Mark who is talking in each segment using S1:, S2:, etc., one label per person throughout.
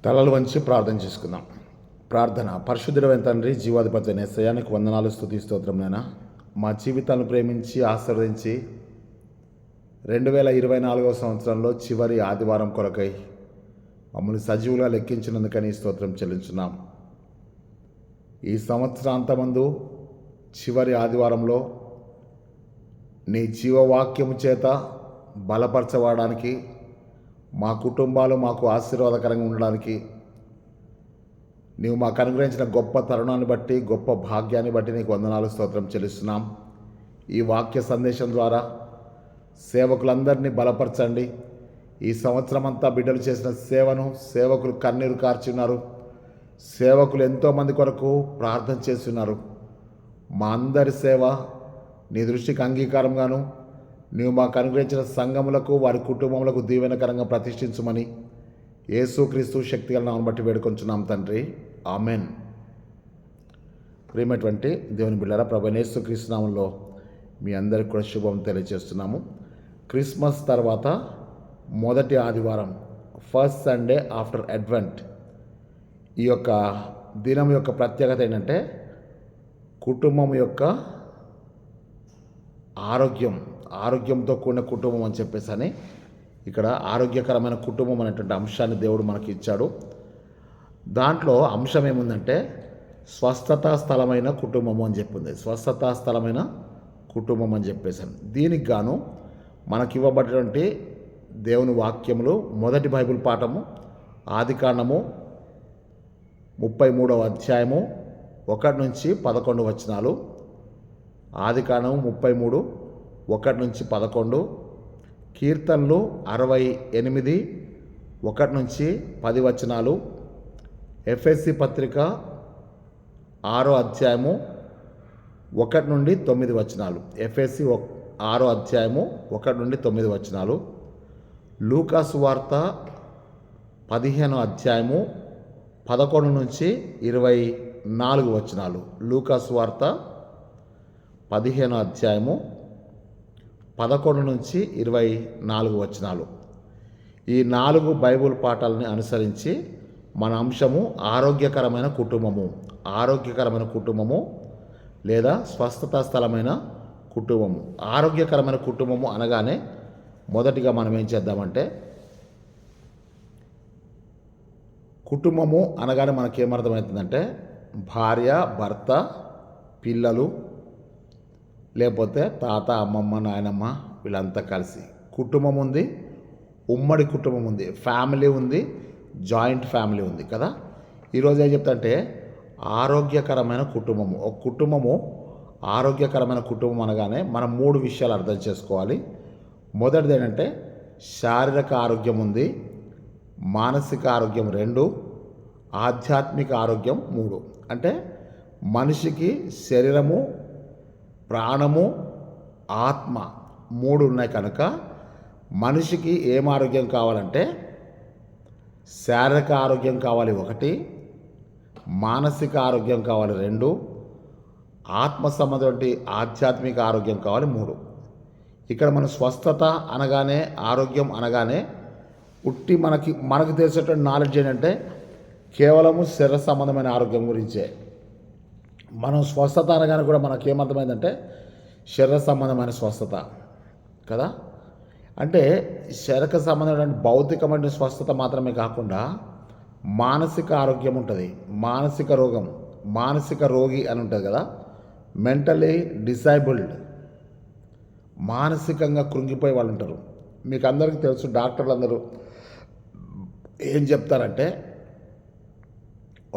S1: తలలు వంచి ప్రార్థన చేసుకుందాం. ప్రార్థన. పరిశుద్ధుడైన తండ్రి, జీవాధిపతి అయిన యేసయ్యా, నీకు వందనాలు, స్తుతి, స్తోత్రం నాయనా. మా జీవితాలను ప్రేమించి ఆశీర్వదించి 2024వ సంవత్సరంలో చివరి ఆదివారం కొరకై మమ్మల్ని సజీవులుగా లెక్కించినందుకని స్తోత్రం చెల్లించున్నాం. ఈ సంవత్సరాంతమందు చివరి ఆదివారంలో నీ జీవవాక్యము చేత బలపరచబడడానికి, మా కుటుంబాలు మాకు ఆశీర్వాదకరంగా ఉండడానికి నీవు మాకు అనుగ్రహించిన గొప్ప తరుణాన్ని బట్టి, గొప్ప భాగ్యాన్ని బట్టి నీకు వందనాలు, స్తోత్రం చెల్లిస్తున్నాం. ఈ వాక్య సందేశం ద్వారా సేవకులందరినీ బలపరచండి. ఈ సంవత్సరం అంతా బిడ్డలు చేసిన సేవకులు కన్నీరు కార్చున్నారు. సేవకులు ఎంతోమంది కొరకు ప్రార్థన చేస్తున్నారు. మా అందరి సేవ నీ దృష్టికి అంగీకారంగాను, నీవు మాకు అనుగ్రహించిన సంఘములకు, వారి కుటుంబములకు దీవెనకరంగా ప్రతిష్ఠించమని యేసుక్రీస్తు శక్తిగల నామమును బట్టి వేడుకొంచున్నాం తండ్రి, ఆమెన్. ప్రియమైనటువంటి దేవుని బిడ్డలారా, ప్రభువైన యేసుక్రీస్తు నామములో మీ అందరికీ కూడా శుభం తెలియజేస్తున్నాము. క్రిస్మస్ తర్వాత మొదటి ఆదివారం, ఫస్ట్ సండే ఆఫ్టర్ అడ్వెంట్. ఈ యొక్క దినం యొక్క ప్రత్యేకత ఏంటంటే కుటుంబం యొక్క ఆరోగ్యంతో కూడిన కుటుంబం అని చెప్పేసి అని ఇక్కడ ఆరోగ్యకరమైన కుటుంబం అనేటువంటి అంశాన్ని దేవుడు మనకి ఇచ్చాడు. దాంట్లో అంశం ఏముందంటే స్వస్థతా స్థలమైన కుటుంబము అని చెప్పింది. స్వస్థతా స్థలమైన కుటుంబం అని చెప్పేసాను. దీనికి గాను మనకి ఇవ్వబడినటువంటి దేవుని వాక్యములు, మొదటి బైబిల్ పాఠము ఆదికాండము 33వ అధ్యాయము 1 నుంచి 11 వచనాలు. ఆదికాండము 33, 1 నుంచి 11. కీర్తనలు 68, 1 నుంచి 10 వచనాలు. ఎఫెసీ పత్రిక 6వ అధ్యాయము 1 నుండి 9 వచనాలు. ఎఫెసీ 6వ అధ్యాయము 1 నుండి 9 వచనాలు. లూకాసు వార్త 15వ అధ్యాయము 11 నుంచి 24 వచనాలు. లూకాసు వార్త 15వ అధ్యాయము 11 నుంచి 24 వచనాలు. ఈ 4 బైబుల్ పాఠాలని అనుసరించి మన అంశము ఆరోగ్యకరమైన కుటుంబము లేదా స్వస్థతా స్థలమైన కుటుంబము. ఆరోగ్యకరమైన కుటుంబము అనగానే మొదటిగా మనం ఏం చేద్దామంటే, కుటుంబము అనగానే మనకేమర్థమవుతుందంటే భార్య, భర్త, పిల్లలు, లేకపోతే తాత, అమ్మమ్మ, నాయనమ్మ వీళ్ళంతా కలిసి కుటుంబం ఉంది. ఉమ్మడి కుటుంబం ఉంది, ఫ్యామిలీ ఉంది, జాయింట్ ఫ్యామిలీ ఉంది కదా. ఈరోజు ఏం చెప్తాంటే ఆరోగ్యకరమైన కుటుంబము. ఒక కుటుంబము ఆరోగ్యకరమైన కుటుంబం అనగానే మనం 3 విషయాలు అర్థం చేసుకోవాలి. మొదటిది ఏంటంటే శారీరక ఆరోగ్యం ఉంది, మానసిక ఆరోగ్యం 2, ఆధ్యాత్మిక ఆరోగ్యం 3. అంటే మనిషికి శరీరము, ప్రాణము, ఆత్మ 3 ఉన్నాయి కనుక మనిషికి ఏం ఆరోగ్యం కావాలంటే శారీరక ఆరోగ్యం కావాలి 1, మానసిక ఆరోగ్యం కావాలి 2, ఆత్మ సంబంధమైన ఆధ్యాత్మిక ఆరోగ్యం కావాలి 3. ఇక్కడ మన స్వస్థత అనగానే, ఆరోగ్యం అనగానే ఉట్టి మనకు తెలిసేటువంటి నాలెడ్జ్ ఏంటంటే కేవలము శరీర సంబంధమైన ఆరోగ్యం గురించే. మనం స్వస్థత అనగానే కూడా మనకేమర్థమైందంటే శరీర సంబంధమైన స్వస్థత కదా. అంటే శరీర సంబంధమైన భౌతికమైన స్వస్థత మాత్రమే కాకుండా మానసిక ఆరోగ్యం ఉంటుంది. మానసిక రోగి అని ఉంటుంది కదా. మెంటలీ డిసైబుల్డ్, మానసికంగా కృంగిపోయే వాళ్ళు ఉంటారు. మీకు అందరికీ తెలుసు, డాక్టర్లు అందరూ ఏం చెప్తారంటే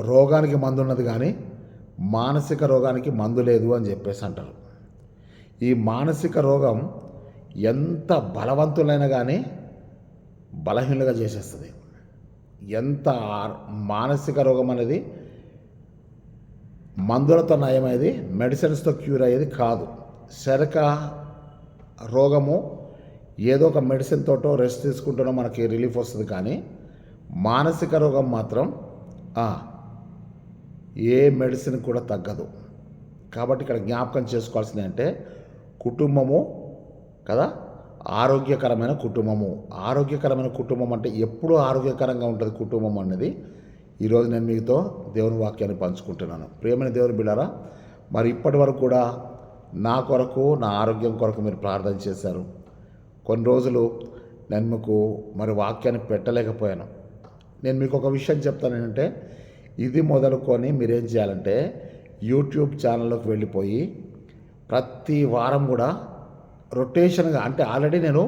S1: రోగానికి మందు ఉన్నది కానీ మానసిక రోగానికి మందు లేదు అని చెప్పేసి అంటారు. ఈ మానసిక రోగం ఎంత బలవంతులైనా కానీ బలహీనులుగా చేసేస్తుంది. మానసిక రోగం అనేది మందులతో నయమయ్యేది, మెడిసిన్స్తో క్యూర్ అయ్యేది కాదు. శరీరక రోగము ఏదో ఒక మెడిసిన్ తోటో రెస్ట్ తీసుకుంటూనో మనకి రిలీఫ్ వస్తుంది. కానీ మానసిక రోగం మాత్రం ఏ మెడిసిన్ కూడా తగ్గదు. కాబట్టి ఇక్కడ జ్ఞాపకం చేసుకోవాల్సింది అంటే కుటుంబము కదా, ఆరోగ్యకరమైన కుటుంబము. ఆరోగ్యకరమైన కుటుంబం అంటే ఎప్పుడు ఆరోగ్యకరంగా ఉంటుంది కుటుంబం అనేది ఈరోజు నేను మీతో దేవుని వాక్యాన్ని పంచుకుంటున్నాను. ప్రియమైన దేవుని బిడ్డలారా, మరి ఇప్పటి వరకు కూడా నా కొరకు, నా ఆరోగ్యం కొరకు మీరు ప్రార్థన చేశారు. కొన్ని రోజులు నేను మీకు మరి వాక్యాన్ని పెట్టలేకపోయాను. నేను మీకు ఒక విషయం చెప్తాను ఏంటంటే, ఇది మొదలుకొని మీరేం చేయాలంటే యూట్యూబ్ ఛానల్లోకి వెళ్ళిపోయి ప్రతి వారం కూడా రొటేషన్గా, అంటే ఆల్రెడీ నేను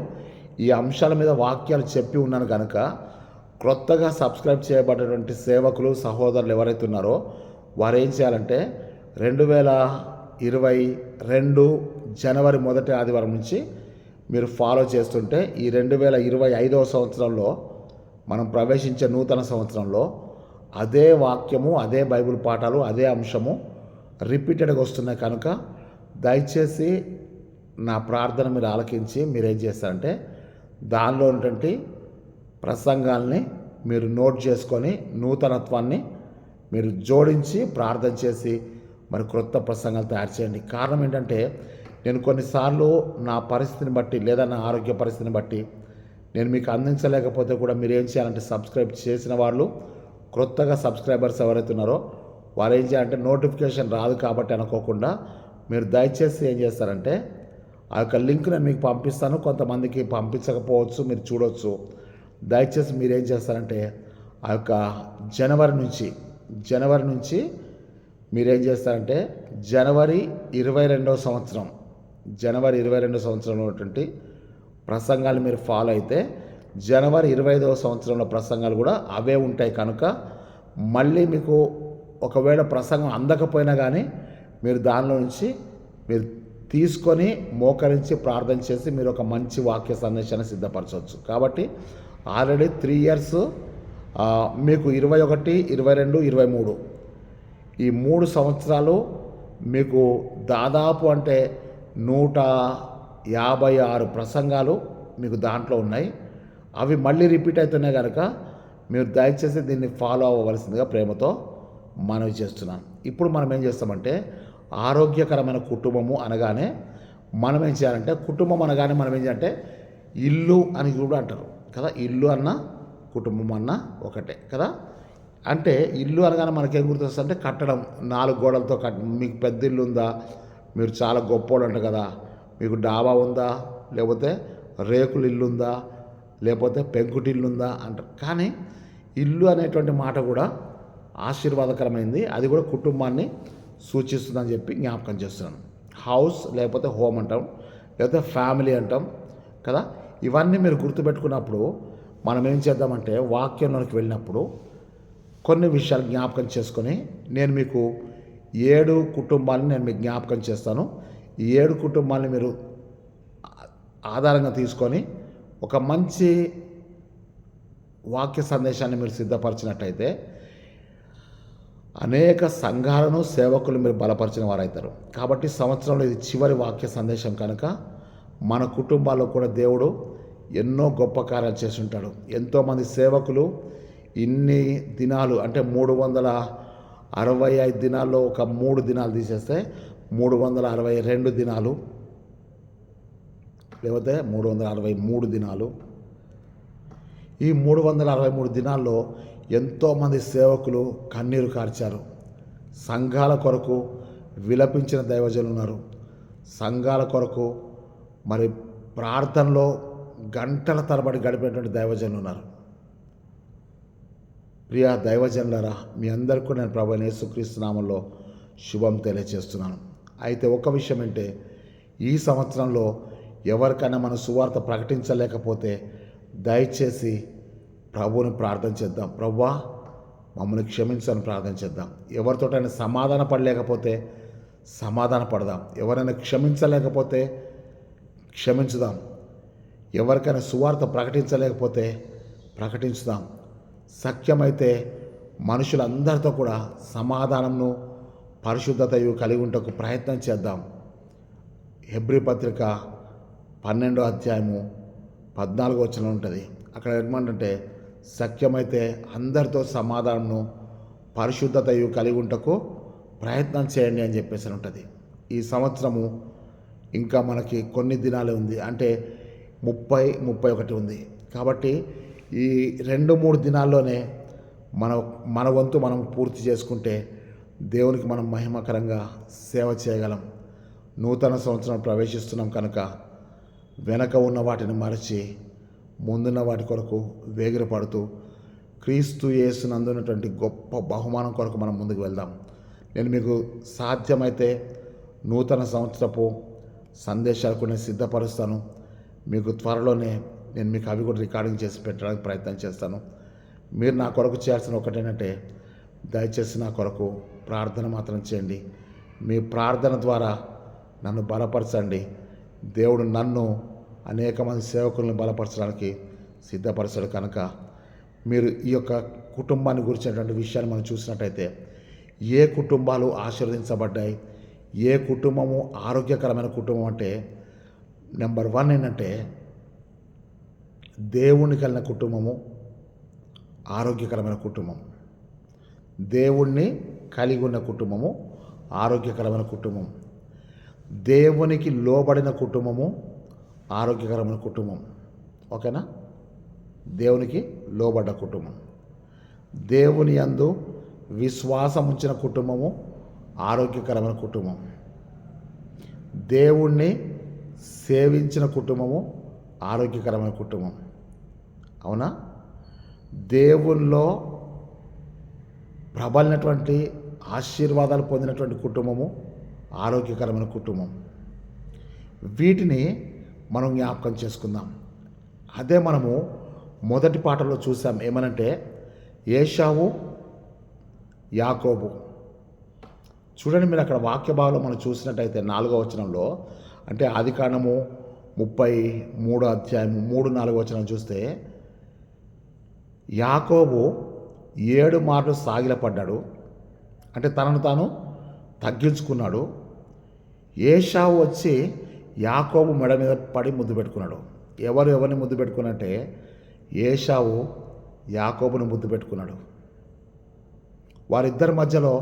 S1: ఈ అంశాల మీద వాక్యాలు చెప్పి ఉన్నాను కనుక క్రొత్తగా సబ్స్క్రైబ్ చేయబడినటువంటి సేవకులు, సహోదరులు ఎవరైతే ఉన్నారో వారు ఏం చేయాలంటే 2022 జనవరి మొదటి ఆదివారం నుంచి మీరు ఫాలో చేస్తుంటే ఈ 2025వ సంవత్సరంలో మనం ప్రవేశించే నూతన సంవత్సరంలో అదే వాక్యము, అదే బైబిల్ పాఠాలు, అదే అంశము రిపీటెడ్గా వస్తున్నాయి కనుక దయచేసి నా ప్రార్థన మీరు ఆలకించి మీరేం చేస్తారంటే దానిలో ఉన్నటువంటి ప్రసంగాల్ని మీరు నోట్ చేసుకొని నూతనత్వాన్ని మీరు జోడించి ప్రార్థన చేసి మరి క్రొత్త ప్రసంగాలు తయారు చేయండి. కారణం ఏంటంటే నేను కొన్నిసార్లు నా పరిస్థితిని బట్టి లేదా నా ఆరోగ్య పరిస్థితిని బట్టి నేను మీకు అందించలేకపోతే కూడా మీరు ఏం చేయాలంటే సబ్స్క్రైబ్ చేసిన వాళ్ళు, క్రొత్తగా సబ్స్క్రైబర్స్ ఎవరైతే ఉన్నారో వారు ఏం చేయాలంటే నోటిఫికేషన్ రాదు కాబట్టి అనుకోకుండా మీరు దయచేసి ఏం చేస్తారంటే ఆ యొక్క లింక్ నేను మీకు పంపిస్తాను. కొంతమందికి పంపించకపోవచ్చు, మీరు చూడవచ్చు. దయచేసి మీరు ఏం చేస్తారంటే ఆ యొక్క జనవరి నుంచి మీరేం చేస్తారంటే జనవరి 22వ సంవత్సరంలో ఉన్నటువంటి ప్రసంగాలు మీరు ఫాలో అయితే జనవరి 25వ సంవత్సరంలో ప్రసంగాలు కూడా అవే ఉంటాయి కనుక మళ్ళీ మీకు ఒకవేళ ప్రసంగం అందకపోయినా కానీ మీరు దానిలో నుంచి మీరు తీసుకొని మోకరించి ప్రార్థన చేసి మీరు ఒక మంచి వాక్య సందేశాన్ని సిద్ధపరచవచ్చు. కాబట్టి ఆల్రెడీ 3 years మీకు 21, 22, 23 ఈ 3 సంవత్సరాలు మీకు దాదాపు అంటే 156 ప్రసంగాలు మీకు దాంట్లో ఉన్నాయి. అవి మళ్ళీ రిపీట్ అవుతున్నాయి కనుక మీరు దయచేసి దీన్ని ఫాలో అవ్వవలసిందిగా ప్రేమతో మనవి చేస్తున్నాను. ఇప్పుడు మనం ఏం చేస్తామంటే ఆరోగ్యకరమైన కుటుంబము అనగానే మనం ఏం చేయాలంటే కుటుంబం అనగానే మనం ఏం చేయాలంటే ఇల్లు అని కూడా అంటారు కదా. ఇల్లు అన్న కుటుంబం అన్న ఒకటే కదా. అంటే ఇల్లు అనగానే మనకేం గుర్తొస్తుందంటే కట్టడం, 4 గోడలతో మీకు పెద్ద ఇల్లు ఉందా, మీరు చాలా గొప్పోడు అంట కదా, మీకు డాబా ఉందా, లేకపోతే రేకులు ఇల్లు ఉందా, లేకపోతే పెంకుటిల్లు ఉందా అంటారు. కానీ ఇల్లు అనేటువంటి మాట కూడా ఆశీర్వాదకరమైంది, అది కూడా కుటుంబాన్ని సూచిస్తుందని చెప్పి జ్ఞాపకం చేస్తున్నాను. హౌస్ లేకపోతే హోమ్ అంటాం, లేకపోతే ఫ్యామిలీ అంటాం కదా. ఇవన్నీ మీరు గుర్తుపెట్టుకున్నప్పుడు మనం ఏం చేద్దామంటే వాక్యంలోకి వెళ్ళినప్పుడు కొన్ని విషయాలు జ్ఞాపకం చేసుకొని నేను మీకు 7 కుటుంబాలను నేను మీకు జ్ఞాపకం చేస్తాను. ఈ 7 కుటుంబాలని మీరు ఆధారంగా తీసుకొని ఒక మంచి వాక్య సందేశాన్ని మీరు సిద్ధపరిచినట్టయితే అనేక సంఘాలను, సేవకులు మీరు బలపరిచిన వారవుతారు. కాబట్టి సంవత్సరంలో ఇది చివరి వాక్య సందేశం కనుక మన కుటుంబాల్లో కూడా దేవుడు ఎన్నో గొప్ప కార్యాలు చేసి ఉంటాడు. ఎంతోమంది సేవకులు ఇన్ని దినాలు అంటే 365 దినాల్లో ఒక 3 దినాలు తీసేస్తే 362 దినాలు, లేకపోతే 363 దినాలు. ఈ 363 దినాల్లో ఎంతోమంది సేవకులు కన్నీరు కార్చారు. సంఘాల కొరకు విలపించిన దైవజనులు ఉన్నారు. సంఘాల కొరకు మరి ప్రార్థనలో గంటల తరబడి గడిపినటువంటి దైవజనులు ఉన్నారు. ప్రియ దైవజనులారా, మీ అందరికీ నేను ప్రభువైన యేసుక్రీస్తు నామములో శుభం తెలియజేస్తున్నాను. అయితే ఒక విషయం అంటే ఈ సంవత్సరంలో ఎవరికైనా మన సువార్త ప్రకటించలేకపోతే దయచేసి ప్రభువుని ప్రార్థన చేద్దాం. ప్రభువా మమ్మల్ని క్షమించని ప్రార్థన చేద్దాం. ఎవరితోటైనా సమాధాన పడలేకపోతే సమాధాన పడదాం. ఎవరైనా క్షమించలేకపోతే క్షమించుదాం. ఎవరికైనా సువార్త ప్రకటించలేకపోతే ప్రకటించుదాం. సఖ్యమైతే మనుషులందరితో కూడా సమాధానంను, పరిశుద్ధతయు కలిగి ఉంటకు ప్రయత్నం చేద్దాం. హెబ్రీ పత్రిక 12వ అధ్యాయము 14వ వచనం ఉంటుంది. అక్కడ ఏమంటే సఖ్యమైతే అందరితో సమాధానంను, పరిశుద్ధతయు కలిగి ఉంటకు ప్రయత్నం చేయండి అని చెప్పేసి ఉంటుంది. ఈ సంవత్సరము ఇంకా మనకి కొన్ని దినాలే ఉంది. అంటే 30-31 ఉంది. కాబట్టి ఈ 2-3 దినాల్లోనే మన వంతు మనం పూర్తి చేసుకుంటే దేవునికి మనం మహిమకరంగా సేవ చేయగలం. నూతన సంవత్సరం ప్రవేశిస్తున్నాం కనుక వెనక ఉన్న వాటిని మరచి ముందున్న వాటి కొరకు వేగిరపడుతూ క్రీస్తు యేసునందున్నటువంటి గొప్ప బహుమానం కొరకు మనం ముందుకు వెళ్దాం. నేను మీకు సాధ్యమైతే నూతన సంవత్సరపు సందేశాలు కొన్ని సిద్ధపరుస్తాను. మీకు త్వరలోనే నేను మీకు అవి కూడా రికార్డింగ్ చేసి పెట్టడానికి ప్రయత్నం చేస్తాను. మీరు నా కొరకు చేయాల్సిన ఒకటేంటంటే దయచేసి నా కొరకు ప్రార్థన మాత్రం చేయండి. మీ ప్రార్థన ద్వారా నన్ను బలపరచండి. దేవుడు నన్ను అనేక మంది సేవకులను బలపరచడానికి సిద్ధపరచాడు కనుక మీరు ఈ యొక్క కుటుంబాన్ని గురించినటువంటి విషయాన్ని మనం చూసినట్టయితే ఏ కుటుంబాలు ఆశీర్వదించబడ్డాయి, ఏ కుటుంబము ఆరోగ్యకరమైన కుటుంబం అంటే నెంబర్ 1 ఏంటంటే దేవుణ్ణి కలిగిన కుటుంబము ఆరోగ్యకరమైన కుటుంబం. దేవుణ్ణి కలిగి ఉన్న కుటుంబము ఆరోగ్యకరమైన కుటుంబం. దేవునికి లోబడిన కుటుంబము ఆరోగ్యకరమైన కుటుంబం. ఓకేనా? దేవునికి లోబడ్డ కుటుంబం, దేవుని యందు విశ్వాసం ఉంచిన కుటుంబము ఆరోగ్యకరమైన కుటుంబం, దేవుణ్ణి సేవించిన కుటుంబము ఆరోగ్యకరమైన కుటుంబం. అవునా? దేవుల్లో ప్రబలినటువంటి ఆశీర్వాదాలు పొందినటువంటి కుటుంబము ఆరోగ్యకరమైన కుటుంబం. వీటిని మనం జ్ఞాపకం చేసుకుందాం. అదే మనము మొదటి పాఠంలో చూసాం. ఏమనంటే ఏశావు, యాకోబు. చూడండి, మీరు అక్కడ వాక్య భాగంలో మనం చూసినట్టయితే 4వ వచనంలో, అంటే ఆదికాండము 33వ అధ్యాయము 3-4 వచనం చూస్తే యాకోబు 7 మార్లు సాగిలపడ్డాడు, అంటే తనను తాను తగ్గించుకున్నాడు. ఏశావు వచ్చి యాకోబు మెడ మీద పడి ముద్దు పెట్టుకున్నాడు. ఎవరిని ముద్దు పెట్టుకున్నట్టే ఏశావు యాకోబును ముద్దు పెట్టుకున్నాడు. వారిద్దరి మధ్యలో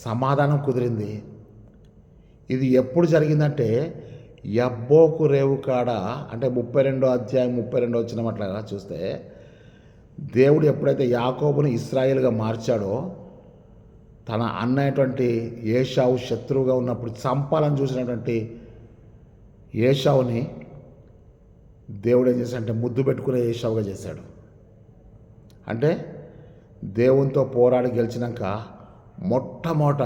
S1: సమాధానం కుదిరింది. ఇది ఎప్పుడు జరిగిందంటే యబ్బోకు రేవు కాడ, అంటే 32వ అధ్యాయం 32వ వచనం అట్లాగా చూస్తే దేవుడు ఎప్పుడైతే యాకోబుని ఇశ్రాయేలుగా మార్చాడో, తన అన్నటువంటి ఏశావు శత్రువుగా ఉన్నప్పుడు చంపాలని చూసినటువంటి ఏశావుని దేవుడు ఏం చేశాడంటే ముద్దు పెట్టుకునే ఏశావుగా చేశాడు. అంటే దేవునితో పోరాడి గెలిచినాక మొట్టమొదట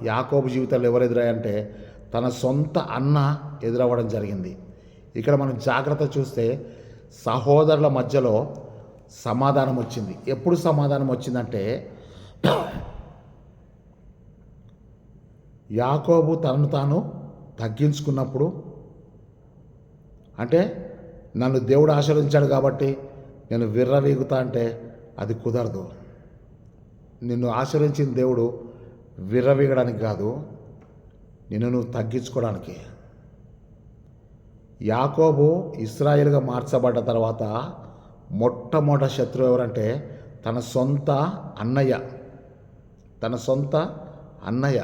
S1: యాకోబు జీవితంలో ఎవరు ఎదురయ్యంటే తన సొంత అన్న ఎదురవ్వడం జరిగింది. ఇక్కడ మనం జాగ్రత్త చూస్తే సహోదరుల మధ్యలో సమాధానం వచ్చింది. ఎప్పుడు సమాధానం వచ్చిందంటే యాకోబు తనను తాను తగ్గించుకున్నప్పుడు, అంటే నన్ను దేవుడు ఆశీర్వదించాడు కాబట్టి నేను విర్రవీగుతా అంటే అది కుదరదు. నిన్ను ఆశీర్వదించిన దేవుడు విర్రవీగడానికి కాదు, నువ్వు తగ్గించుకోవడానికి. యాకోబు ఇశ్రాయేలుగా మార్చబడ్డ తర్వాత మొట్టమొదటి శత్రువు ఎవరంటే తన సొంత అన్నయ్య.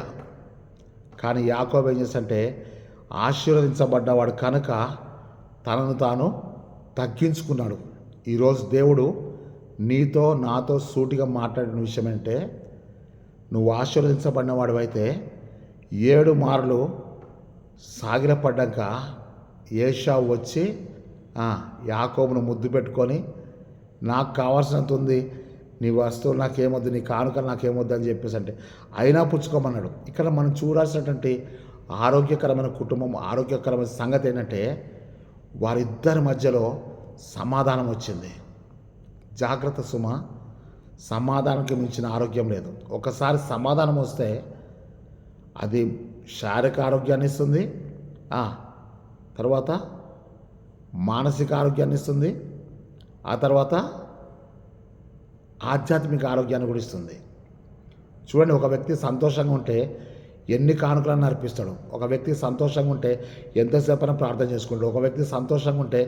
S1: కానీ యాకోబు ఏం చేస్తాడంటే ఆశీర్వదించబడ్డవాడు కనుక తనను తాను తగ్గించుకున్నాడు. ఈరోజు దేవుడు నీతో నాతో సూటిగా మాట్లాడిన విషయం ఏంటంటే, నువ్వు ఆశీర్వదించబడినవాడు అయితే 7 మార్లు సాగిలపడ్డాక ఏశావు వచ్చి యాకోబును ముద్దు పెట్టుకొని, నాకు కావాల్సినంత ఉంది, నీ వస్తువులు నాకేమొద్దు, నీ కానుకలు నాకేమొద్దు అని చెప్పేసి అంటే అయినా పుచ్చుకోమన్నాడు. ఇక్కడ మనం చూడాల్సినటువంటి ఆరోగ్యకరమైన కుటుంబం, ఆరోగ్యకరమైన సంగతి ఏంటంటే వారిద్దరి మధ్యలో సమాధానం వచ్చింది. జాగ్రత్త సుమ, సమాధానానికి మించిన ఆరోగ్యం లేదు. ఒకసారి సమాధానం వస్తే అది శారీరక ఆరోగ్యాన్ని ఇస్తుంది, తర్వాత మానసిక ఆరోగ్యాన్ని ఇస్తుంది, ఆ తర్వాత ఆధ్యాత్మిక ఆరోగ్యాన్ని కూడా ఇస్తుంది. చూడండి, ఒక వ్యక్తి సంతోషంగా ఉంటే ఎన్ని కానుకలను అర్పిస్తాడు. ఒక వ్యక్తి సంతోషంగా ఉంటే ఎంతసేపైనా ప్రార్థన చేసుకుంటాడు. ఒక వ్యక్తి సంతోషంగా ఉంటే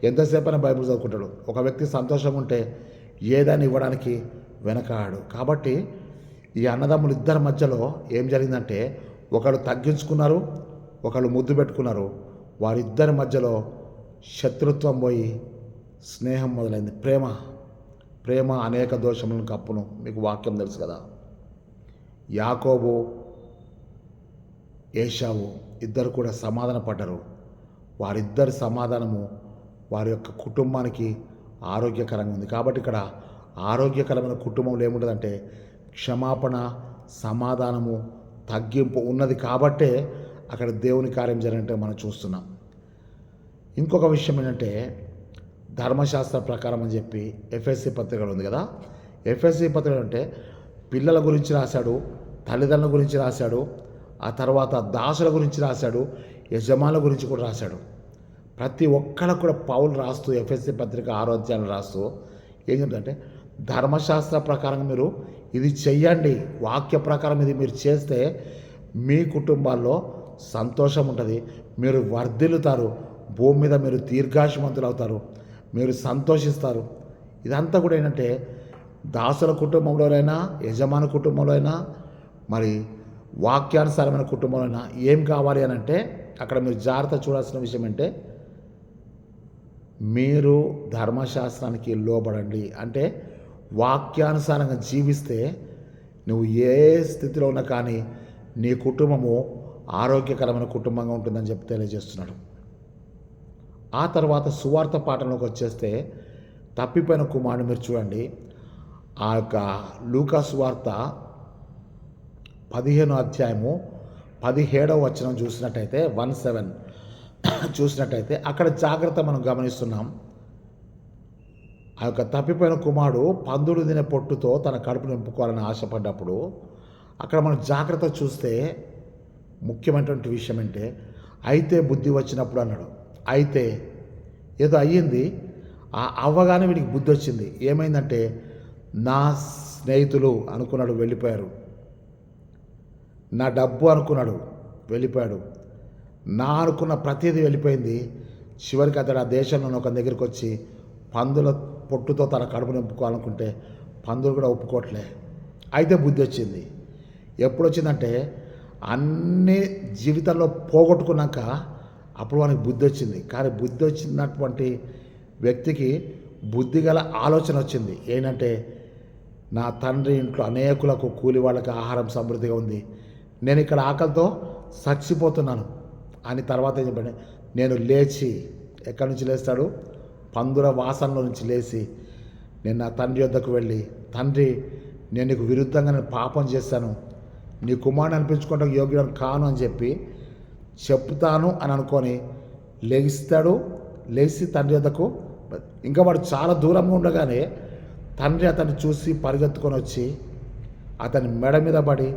S1: ఎంతసేపైనా బైబిల్ చదువుకుంటాడు. ఒక వ్యక్తి సంతోషంగా ఉంటే ఏదైనా ఇవ్వడానికి వెనకాడు. కాబట్టి ఈ అన్నదమ్ములు ఇద్దరి మధ్యలో ఏం జరిగిందంటే ఒకళ్ళు తగ్గించుకున్నారు, ఒకళ్ళు ముద్దు పెట్టుకున్నారు. వారిద్దరి మధ్యలో శత్రుత్వం పోయి స్నేహం మొదలైంది. ప్రేమ అనేక దోషములను కప్పును. మీకు వాక్యం తెలుసు కదా. యాకోబు ఏశావు ఇద్దరు కూడా సమాధాన పడ్డారు. వారిద్దరి సమాధానము వారి యొక్క కుటుంబానికి ఆరోగ్యకరంగా ఉంది. కాబట్టి ఇక్కడ ఆరోగ్యకరమైన కుటుంబంలో ఏముంటుందంటే క్షమాపణ, సమాధానము, తగ్గింపు ఉన్నది. కాబట్టే అక్కడ దేవుని కార్యం జరిగినట్టు మనం చూస్తున్నాం. ఇంకొక విషయం ఏంటంటే ధర్మశాస్త్ర ప్రకారం అని చెప్పి ఎఫ్ఎస్సి పత్రికలు ఉంది కదా. ఎఫ్ఎస్సి పత్రికలు అంటే పిల్లల గురించి రాశాడు, తల్లిదండ్రుల గురించి రాశాడు, ఆ తర్వాత దాసుల గురించి రాశాడు, యజమానుల గురించి కూడా రాశాడు. ప్రతి ఒక్కళ్ళకు కూడా పౌలు రాస్తూ ఎఫ్ఎస్సి పత్రిక 6వ అధ్యాయం రాస్తూ ఏం చెప్తుందంటే ధర్మశాస్త్ర ప్రకారం మీరు ఇది చెయ్యండి, వాక్య ప్రకారం ఇది మీరు చేస్తే మీ కుటుంబాల్లో సంతోషం ఉంటుంది, మీరు వర్ధిల్లుతారు, భూమి మీద మీరు దీర్ఘాయుష్మంతులు అవుతారు, మీరు సంతోషిస్తారు. ఇదంతా కూడా ఏంటంటే దాసుల కుటుంబంలోనైనా యజమాని కుటుంబంలో అయినా మరి వాక్యానుసారమైన కుటుంబంలో అయినా ఏం కావాలి అని అంటే అక్కడ మీరు జాగ్రత్త చూడాల్సిన విషయం అంటే మీరు ధర్మశాస్త్రానికి లోబడండి. అంటే వాక్యానుసారంగా జీవిస్తే నువ్వు ఏ స్థితిలో ఉన్నా కానీ నీ కుటుంబము ఆరోగ్యకరమైన కుటుంబంగా ఉంటుందని చెప్పి తెలియజేస్తున్నాడు. ఆ తర్వాత సువార్త పాఠంలోకి వచ్చేస్తే తప్పిపోయిన కుమారుడు మీరు చూడండి. ఆ యొక్క లూకా సువార్త 15వ అధ్యాయము 17వ వచనం చూసినట్టయితే 17 చూసినట్టయితే అక్కడ జాగ్రత్త మనం గమనిస్తున్నాం. ఆ యొక్క తప్పిపోయిన కుమారుడు పందులు తినే పొట్టుతో తన కడుపు నింపుకోవాలని ఆశపడ్డప్పుడు అక్కడ మనం జాగ్రత్త చూస్తే ముఖ్యమైనటువంటి విషయం అంటే అయితే బుద్ధి వచ్చినప్పుడు అన్నాడు. అయితే ఏదో అయ్యింది, ఆ అవ్వగానే వీడికి బుద్ధి వచ్చింది. ఏమైందంటే నా స్నేహితులు అనుకున్నాడు, వెళ్ళిపోయారు. నా డబ్బు అనుకున్నాడు, వెళ్ళిపోయాడు. నా అనుకున్న ప్రతిదీ వెళ్ళిపోయింది. చివరికి అతడు ఆ దేశంలో ఒక దగ్గరికి వచ్చి పందుల పొట్టుతో తన కడుపు నింపుకోవాలనుకుంటే పందులు కూడా ఒప్పుకోవట్లే. అయితే బుద్ధి వచ్చింది. ఎప్పుడు వచ్చిందంటే అన్ని జీవితంలో పోగొట్టుకున్నాక అప్పుడు వానికి బుద్ధి వచ్చింది. కానీ బుద్ధి వచ్చినటువంటి వ్యక్తికి బుద్ధి గల ఆలోచన వచ్చింది. ఏంటంటే నా తండ్రి ఇంట్లో అనేకులకు కూలి వాళ్ళకి ఆహారం సమృద్ధిగా ఉంది, నేను ఇక్కడ ఆకలితో చచ్చిపోతున్నాను అని తర్వాత ఏం చెప్పండి, నేను లేచి ఎక్కడి నుంచి లేస్తాడు, పందుల వాసనలో నుంచి లేచి నేను నా తండ్రి వద్దకు వెళ్ళి, తండ్రి నేను నీకు విరుద్ధంగా నేను పాపం చేశాను, నీ కుమారుని అనిపించుకోవడానికి యోగ్యుడు కాను అని చెప్పి చెప్తాను అని అనుకొని లేస్తాడు. లేచి తండ్రి వద్దకు, ఇంకా వాడు చాలా దూరంగా ఉండగానే తండ్రి అతన్ని చూసి పరిగెత్తుకొని వచ్చి అతని మెడ మీద పడి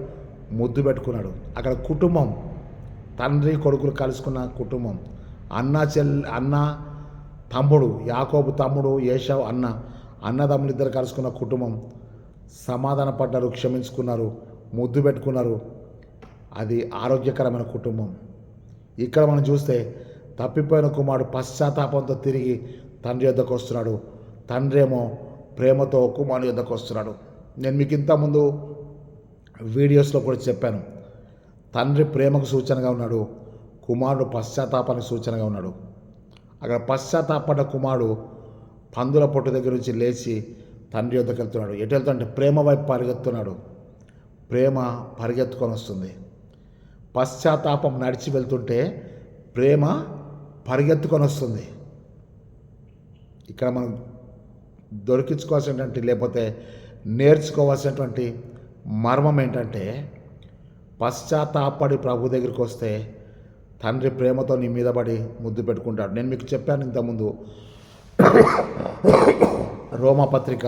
S1: ముద్దు పెట్టుకున్నాడు. అక్కడ కుటుంబం, తండ్రి కొడుకులు కలుసుకున్న కుటుంబం, అన్న తమ్ముడు, యాకోబు తమ్ముడు ఏశావు అన్నదమ్ములు ఇద్దరు కలుసుకున్న కుటుంబం సమాధాన పడ్డారు, క్షమించుకున్నారు, ముద్దు పెట్టుకున్నారు. అది ఆరోగ్యకరమైన కుటుంబం. ఇక్కడ మనం చూస్తే తప్పిపోయిన కుమారుడు పశ్చాత్తాపంతో తిరిగి తండ్రి యొద్దకు వస్తున్నాడు. తండ్రి ఏమో ప్రేమతో కుమారుని యొద్దకు వస్తున్నాడు. నేను మీకు ఇంతకుముందు వీడియోస్లో కూడా చెప్పాను, తండ్రి ప్రేమకు సూచనగా ఉన్నాడు, కుమారుడు పశ్చాత్తాపానికి సూచనగా ఉన్నాడు. అక్కడ పశ్చాత్తాపడ్డ కుమారుడు పందుల పొట్టు దగ్గర నుంచి లేచి తండ్రి యొద్దకు వెళ్తున్నాడు. ఎటు వెళ్తాడంటే ప్రేమ వైపు పరిగెత్తున్నాడు. ప్రేమ పరిగెత్తుకొని వస్తుంది. పశ్చాత్తాపం నడిచి వెళ్తుంటే ప్రేమ పరిగెత్తుకొని వస్తుంది. ఇక్కడ మనం దొరికించుకోవాల్సినటువంటి లేకపోతే నేర్చుకోవాల్సినటువంటి మర్మం ఏంటంటే పశ్చాత్తాపడి ప్రభు దగ్గరికి వస్తే తండ్రి ప్రేమతో నీ మీద పడి ముద్దు పెట్టుకుంటాడు. నేను మీకు చెప్పాను ఇంతకుముందు, రోమపత్రిక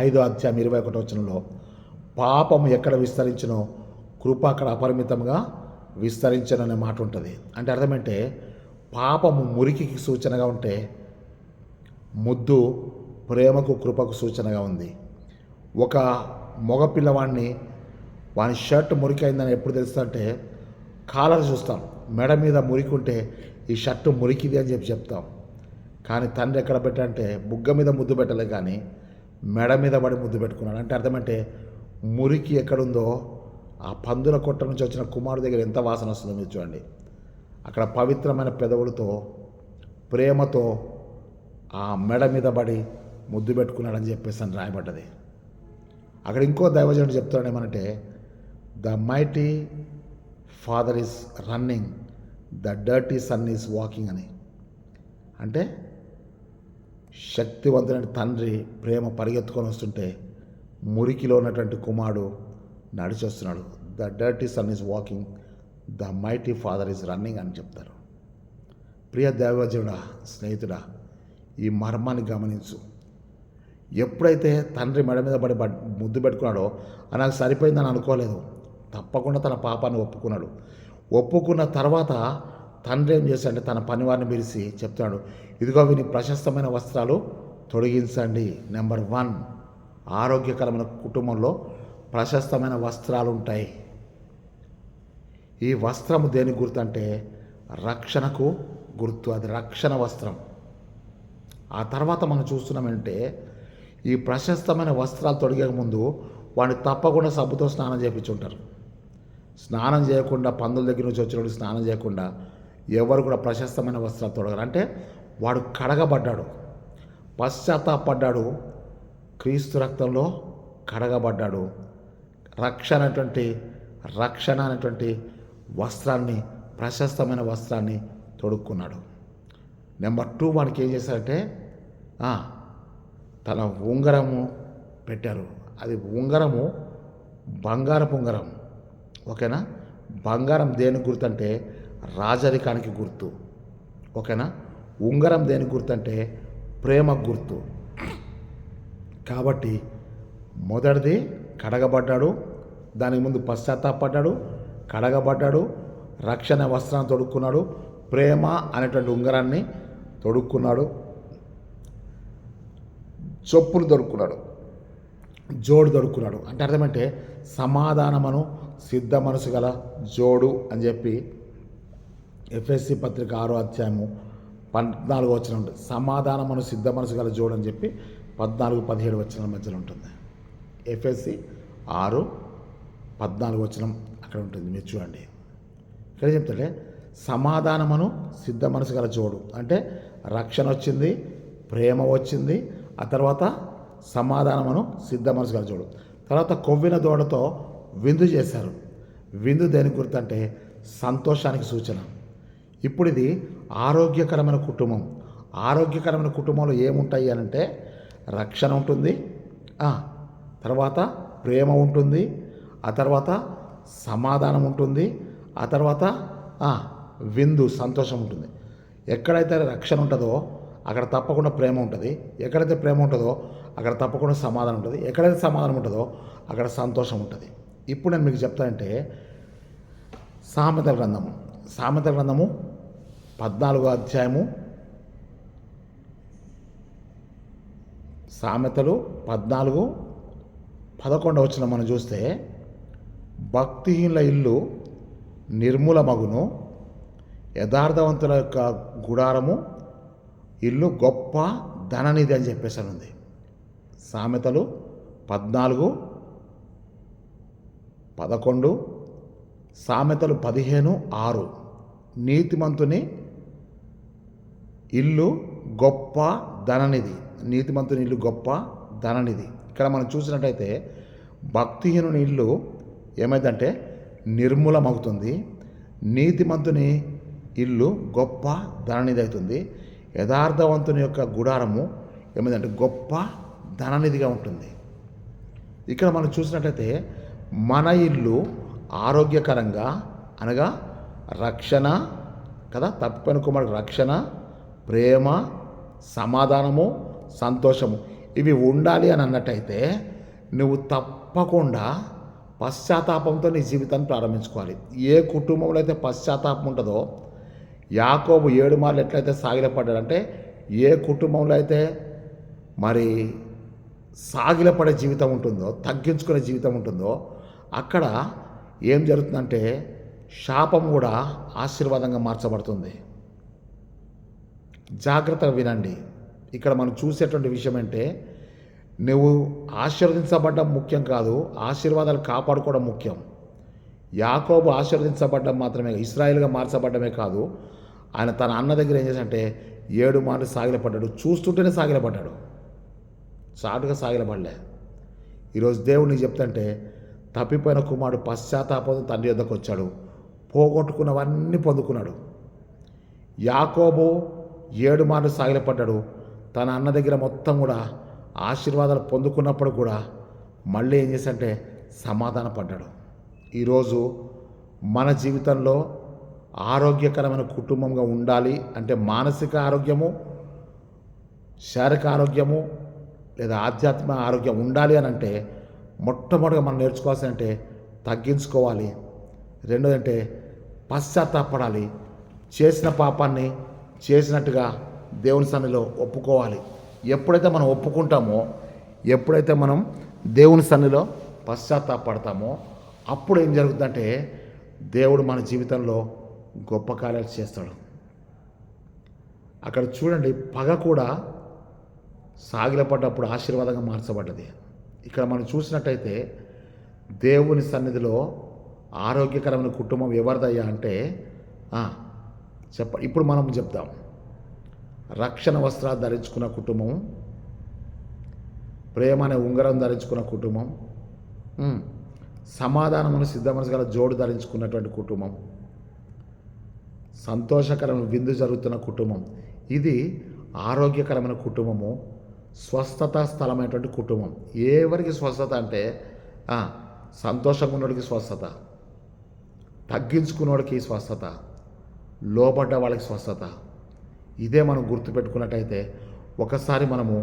S1: 5వ అధ్యాయం 21వ వచనంలో పాపము ఎక్కడ విస్తరించినో కృప అక్కడ అపరిమితంగా విస్తరించననే మాట ఉంటుంది. అంటే అర్థమంటే పాపము మురికికి సూచనగా ఉంటే ముద్దు ప్రేమకు కృపకు సూచనగా ఉంది. ఒక మగపిల్లవాడిని వాని షర్ట్ మురికి అయిందని ఎప్పుడు తెలుస్తుందంటే కాలర్ చూస్తాం, మెడ మీద మురికి ఉంటే ఈ షర్టు మురికిది అని చెప్పి చెప్తాం. కానీ తండ్రి ఎక్కడ పెట్టంటే బుగ్గ మీద ముద్దు పెట్టలే, కానీ మెడ మీద పడి ముద్దు పెట్టుకున్నాడు. అంటే అర్థమంటే మురికి ఎక్కడుందో ఆ పందుల కొట్ట నుంచి వచ్చిన కుమారుడు దగ్గర ఎంత వాసన వస్తుందో మీరు చూడండి. అక్కడ పవిత్రమైన పెదవులతో ప్రేమతో ఆ మెడ మీద పడి ముద్దు పెట్టుకున్నాడని చెప్పేసి అని రాయబడ్డది. అక్కడ ఇంకో దైవజనుడు చెప్తాడు ఏమనంటే, the mighty father is running, the dirty son is walking అని. అంటే శక్తివంతుడైన తండ్రి ప్రేమ పరిగెత్తుకొని వస్తుంటే మురికిలో ఉన్నటువంటి కుమారుడు నడిచి వస్తున్నాడు. The dirty son is walking, the mighty father is running అని చెప్తారు. ప్రియ దైవజనుడా, స్నేహితుడా, ఈ మర్మాన్ని గమనించు. ఎప్పుడైతే తండ్రి మెడ మీద పడి ముద్దు పెట్టుకున్నాడో నాకు సరిపోయిందని అనుకోలేదు. తప్పకుండా తన పాపాన్ని ఒప్పుకున్నాడు. ఒప్పుకున్న తర్వాత తండ్రి ఏం చేశాడంటే తన పనివారిని పిలిచి చెప్తున్నాడు, ఇదిగో వీని ప్రశస్తమైన వస్త్రాలు తొడిగించండి. నెంబర్ 1, ఆరోగ్యకరమైన కుటుంబంలో ప్రశస్తమైన వస్త్రాలు ఉంటాయి. ఈ వస్త్రము దేనికి గుర్తు అంటే రక్షణకు గుర్తు. అది రక్షణ వస్త్రం. ఆ తర్వాత మనం చూస్తున్నామంటే ఈ ప్రశస్తమైన వస్త్రాలు తొడిగే ముందు వాడిని తప్పకుండా సబ్బుతో స్నానం చేయించుంటారు. స్నానం చేయకుండా, పందుల దగ్గర నుంచి వచ్చినప్పుడు స్నానం చేయకుండా ఎవరు కూడా ప్రశస్తమైన వస్త్రాలు తొడగరు. అంటే వాడు కడగబడ్డాడు, పశ్చాత్తాపడ్డాడు, క్రీస్తు రక్తంలో కడగబడ్డాడు. రక్షణ అనేటువంటి వస్త్రాన్ని, ప్రశస్తమైన వస్త్రాన్ని తొడుక్కున్నాడు. నెంబర్ 2, వానికి ఏం చేశారంటే తన ఉంగరము పెట్టారు. అది ఉంగరము బంగారపు ఉంగరం. ఓకేనా? బంగారం దేనికి గుర్తు అంటే రాజరికానికి గుర్తు. ఓకేనా? ఉంగరం దేనికి గుర్తు అంటే ప్రేమకు గుర్తు. కాబట్టి మొదటిది కడగబడ్డాడు, దానికి ముందు పశ్చాత్తాపడ్డాడు, కడగబడ్డాడు, రక్షణ వస్త్రాన్ని తొడుక్కున్నాడు, ప్రేమ అనేటువంటి ఉంగరాన్ని తొడుక్కున్నాడు, చెప్పులు దొరుకున్నాడు, జోడు దొరుకున్నాడు. అంటే అర్థమంటే సమాధానమును సిద్ధ మనసు గల జోడు అని చెప్పి ఎఫ్ఎస్సి పత్రిక 6వ అధ్యాయము 14వ వచనం ఉంటుంది. సమాధానమును సిద్ధ మనసు గల జోడు అని చెప్పి 14-17 వచనాల మధ్యలో ఉంటుంది. ఎఫ్ఎస్సి 6:14 వచనం అక్కడ ఉంటుంది, మీరు చూడండి. ఇక్కడ చెప్తాడే సమాధానమును సిద్ధ మనసు గల జోడు అంటే రక్షణ వచ్చింది, ప్రేమ వచ్చింది, ఆ తర్వాత సమాధానమును సిద్ధ మనసు గల జోడు. తర్వాత కొవ్విన దూడతో విందు చేశారు. విందు దేనికి గుర్తు అంటే సంతోషానికి సూచన. ఇప్పుడు ఇది ఆరోగ్యకరమైన కుటుంబం. ఆరోగ్యకరమైన కుటుంబంలో ఏముంటాయి అని అంటే రక్షణ ఉంటుంది, తర్వాత ప్రేమ ఉంటుంది, ఆ తర్వాత సమాధానం ఉంటుంది, ఆ తర్వాత విందు సంతోషం ఉంటుంది. ఎక్కడైతే రక్షణ ఉంటుందో అక్కడ తప్పకుండా ప్రేమ ఉంటుంది. ఎక్కడైతే ప్రేమ ఉంటుందో అక్కడ తప్పకుండా సమాధానం ఉంటుంది. ఎక్కడైతే సమాధానం ఉంటుందో అక్కడ సంతోషం ఉంటుంది. ఇప్పుడు నేను మీకు చెప్తానంటే సామెతల గ్రంథము 14వ అధ్యాయము, సామెతలు 14:11 వచనం మనం చూస్తే, భక్తిహీనుల ఇల్లు నిర్మూలమగును, యథార్థవంతుల యొక్క గుడారము ఇల్లు గొప్ప ధననిధి అని చెప్పేసి ఉంది. సామెతలు 14:11, సామెతలు 15:6. నీతిమంతుని ఇల్లు గొప్ప ధననిధి. నీతిమంతుని ఇల్లు గొప్ప ధననిధి. ఇక్కడ మనం చూసినట్టయితే భక్తిహీనుని ఇల్లు ఏమైందంటే నిర్మూలమవుతుంది, నీతిమంతుని ఇల్లు గొప్ప ధననిధి అవుతుంది, యథార్థవంతుని యొక్క గుడారము ఏమైందంటే గొప్ప ధననిధిగా ఉంటుంది. ఇక్కడ మనం చూసినట్లయితే మన ఇల్లు ఆరోగ్యకరంగా అనగా రక్షణ కదా, తప్పిపోయిన కుమారుడు రక్షణ, ప్రేమ, సమాధానము, సంతోషము ఇవి ఉండాలి అని అన్నట్టయితే నువ్వు తప్పకుండా పశ్చాత్తాపంతో నీ జీవితాన్ని ప్రారంభించుకోవాలి. ఏ కుటుంబంలో అయితే పశ్చాత్తాపం ఉంటుందో, యాకోబు 7 మార్లు ఎట్లయితే సాగిలపడ్డాడంటే, ఏ కుటుంబంలో అయితే మరి సాగిలపడే జీవితం ఉంటుందో, తగ్గించుకునే జీవితం ఉంటుందో, అక్కడ ఏం జరుగుతుందంటే శాపం కూడా ఆశీర్వాదంగా మార్చబడుతుంది. జాగ్రత్తగా వినండి. ఇక్కడ మనం చూసేటువంటి విషయం అంటే నువ్వు ఆశీర్వదించబడడం ముఖ్యం కాదు, ఆశీర్వాదాలు కాపాడుకోవడం ముఖ్యం. యాకోబు ఆశీర్వదించబడ్డం మాత్రమే, ఇశ్రాయేలుగా మార్చబడ్డమే కాదు, ఆయన తన అన్న దగ్గర ఏం చేశాడంటే 7 మార్లు సాగిలపడ్డాడు. చూస్తుంటేనే సాగిలపడ్డాడు, చాటుగా సాగిలపడలే. ఈరోజు దేవుడు నీకు చెప్తుంటే, తప్పిపోయిన కుమారుడు పశ్చాత్తాపం తండ్రి యొద్దకు వచ్చాడు, పోగొట్టుకున్నవన్నీ పొందుకున్నాడు. యాకోబు 7 మార్లు సాగిలపడ్డాడు, తన అన్న దగ్గర మొత్తం కూడా ఆశీర్వాదాలు పొందుకున్నప్పుడు కూడా మళ్ళీ ఏం చేశాడంటే సమాధాన పడ్డాడు. ఈరోజు మన జీవితంలో ఆరోగ్యకరమైన కుటుంబంగా ఉండాలి అంటే మానసిక ఆరోగ్యము, శారీరక ఆరోగ్యము లేదా ఆధ్యాత్మిక ఆరోగ్యం ఉండాలి అని అంటే మొట్టమొదటిగా మనం నేర్చుకోవాల్సి అంటే తగ్గించుకోవాలి. రెండోదంటే పశ్చాత్తాపడాలి. చేసిన పాపాన్ని చేసినట్టుగా దేవుని సన్నిధిలో ఒప్పుకోవాలి. ఎప్పుడైతే మనం ఒప్పుకుంటామో, ఎప్పుడైతే మనం దేవుని సన్నిధిలో పశ్చాత్తాపడతామో అప్పుడు ఏం జరుగుతుందంటే దేవుడు మన జీవితంలో గొప్ప కార్యాలు చేస్తాడు. అక్కడ చూడండి, పగ కూడా సాగిలపడ్డప్పుడు ఆశీర్వాదంగా మార్చబడ్డది. ఇక్కడ మనం చూసినట్టయితే దేవుని సన్నిధిలో ఆరోగ్యకరమైన కుటుంబం ఎవరిదయ్యా అంటే ఇప్పుడు మనం చెప్దాం. రక్షణ వస్త్రాలు ధరించుకున్న కుటుంబం, ప్రేమ అనే ఉంగరం ధరించుకున్న కుటుంబం, సమాధానమును సిద్ధ మనసు గల జోడు ధరించుకున్నటువంటి కుటుంబం, సంతోషకరమైన విందు జరుగుతున్న కుటుంబం, ఇది ఆరోగ్యకరమైన కుటుంబము, స్వస్థత స్థలమైనటువంటి కుటుంబం. ఎవరికి స్వస్థత అంటే సంతోషంగా ఉన్నోడికి స్వస్థత, తగ్గించుకున్నోడికి స్వస్థత, లోబడ్డ వాళ్ళకి స్వస్థత. ఇదే మనం గుర్తుపెట్టుకున్నట్టయితే ఒకసారి మనము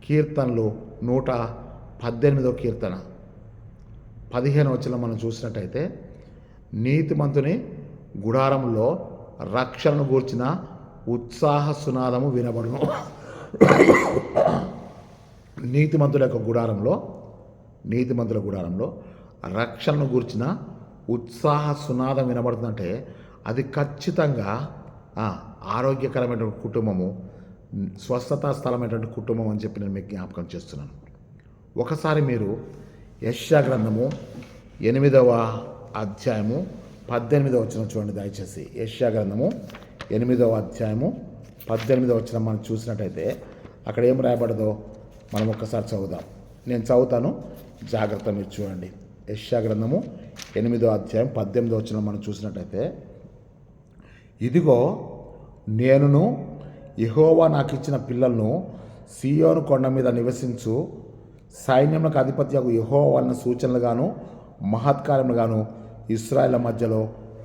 S1: కీర్తనలు 118వ కీర్తన 15వ వచనం మనం చూసినట్టయితే, నీతిమంతుని గుడారంలో రక్షణను గూర్చిన ఉత్సాహ సునాదము వినబడును. నీతిమంతుల గుడారంలో రక్షణను గూర్చిన ఉత్సాహ సునాదం వినబడుతుందంటే అది ఖచ్చితంగా ఆరోగ్యకరమైనటువంటి కుటుంబము, స్వస్థతా స్థలమైనటువంటి కుటుంబం అని చెప్పి నేను మీకు జ్ఞాపకం చేస్తున్నాను. ఒకసారి మీరు యెషయా గ్రంథము 8వ అధ్యాయము 18వ వచనం చూడండి దయచేసి. యెషయా గ్రంథము 8వ అధ్యాయము 18వ వచనం మనం చూసినట్టయితే అక్కడ ఏం రాయబడదో మనం ఒక్కసారి చదువుదాం. నేను చదువుతాను, జాగ్రత్త మీరు చూడండి. యెషయా గ్రంథము 8వ అధ్యాయం 18వ వచనం మనం చూసినట్టయితే, ఇదిగో నేనును యెహోవా నాకు ఇచ్చిన పిల్లలను సీయోను కొండ మీద నివసించు సైన్యములకు అధిపత్యకు యెహోవా వలన సూచనలుగాను మహత్కార్యములుగాను ఇశ్రాయేలు మధ్యలో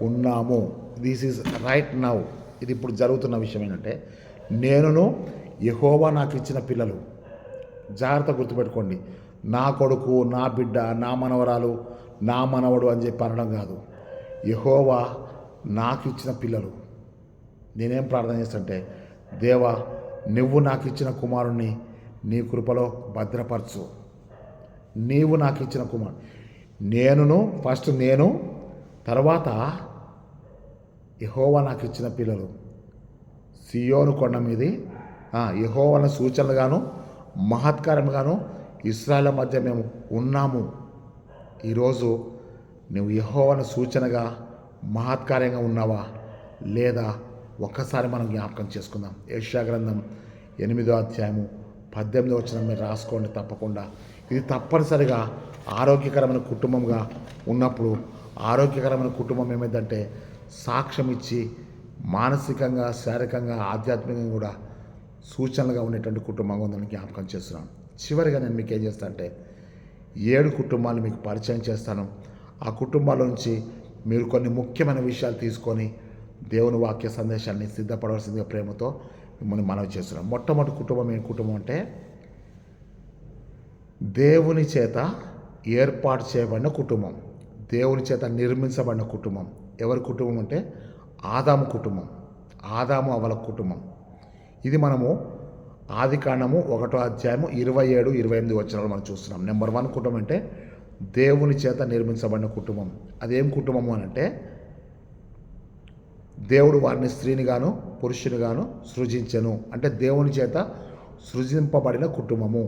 S1: ఉన్నాము. This is right now. ఇది ఇప్పుడు జరుగుతున్న విషయం ఏంటంటే, నేనును యెహోవా నాకు ఇచ్చిన పిల్లలు. జాగ్రత్త గుర్తుపెట్టుకోండి. నా కొడుకు, నా బిడ్డ, నా మనవరాలు, నా మనవడు అని చెప్పి అనడం కాదు. యెహోవా నాకు ఇచ్చిన పిల్లలు. నేనేం ప్రార్థన చేస్తుంటే, దేవా నువ్వు నాకు ఇచ్చిన కుమారుణ్ణి నీ కృపలో భద్రపరచు. నీవు నాకు ఇచ్చిన కుమారుడు ఫస్ట్ నేను, తర్వాత యెహోవా నాకు ఇచ్చిన పిల్లలు. సియోను కొండ మీది యెహోవాను సూచనలుగాను మహత్కారముగాను ఇశ్రాయేలు మధ్య మేము ఉన్నాము. ఈరోజు నువ్వు యెహోవాను సూచనగా మహత్కార్యంగా ఉన్నావా లేదా? ఒక్కసారి మనం జ్ఞాపకం చేసుకుందాం. యెషయా గ్రంథం 8వ అధ్యాయము 18వ వచనం మీరు రాసుకోండి తప్పకుండా. ఇది తప్పనిసరిగా ఆరోగ్యకరమైన కుటుంబంగా ఉన్నప్పుడు, ఆరోగ్యకరమైన కుటుంబం ఏమైందంటే సాక్ష్యం ఇచ్చి మానసికంగా, శారీరకంగా, ఆధ్యాత్మికంగా కూడా సూచనలుగా ఉండేటువంటి కుటుంబంగా ఉందని జ్ఞాపకం చేస్తున్నాను. చివరిగా నేను మీకు ఏం చేస్తాను అంటే 7 కుటుంబాలు మీకు పరిచయం చేస్తాను. ఆ కుటుంబాల నుంచి మీరు కొన్ని ముఖ్యమైన విషయాలు తీసుకొని దేవుని వాక్య సందేశాన్ని సిద్ధపడవలసిందిగా ప్రేమతో మిమ్మల్ని మనవి చేస్తున్నాం. మొట్టమొదటి కుటుంబం ఏం కుటుంబం అంటే దేవుని చేత ఏర్పాటు చేయబడిన కుటుంబం, దేవుని చేత నిర్మించబడిన కుటుంబం. ఎవరి కుటుంబం అంటే ఆదాము కుటుంబం, ఆదాము అవ్వల కుటుంబం. ఇది మనము ఆదికాండము 1వ అధ్యాయము 27, 28 వచనాలు మనం చూస్తున్నాం. నెంబర్ 1 కుటుంబం అంటే దేవుని చేత నిర్మించబడిన కుటుంబం. అదేం కుటుంబము అని అంటే దేవుడు వారిని స్త్రీనిగాను పురుషునిగాను సృజించెను అంటే దేవుని చేత సృజింపబడిన కుటుంబము.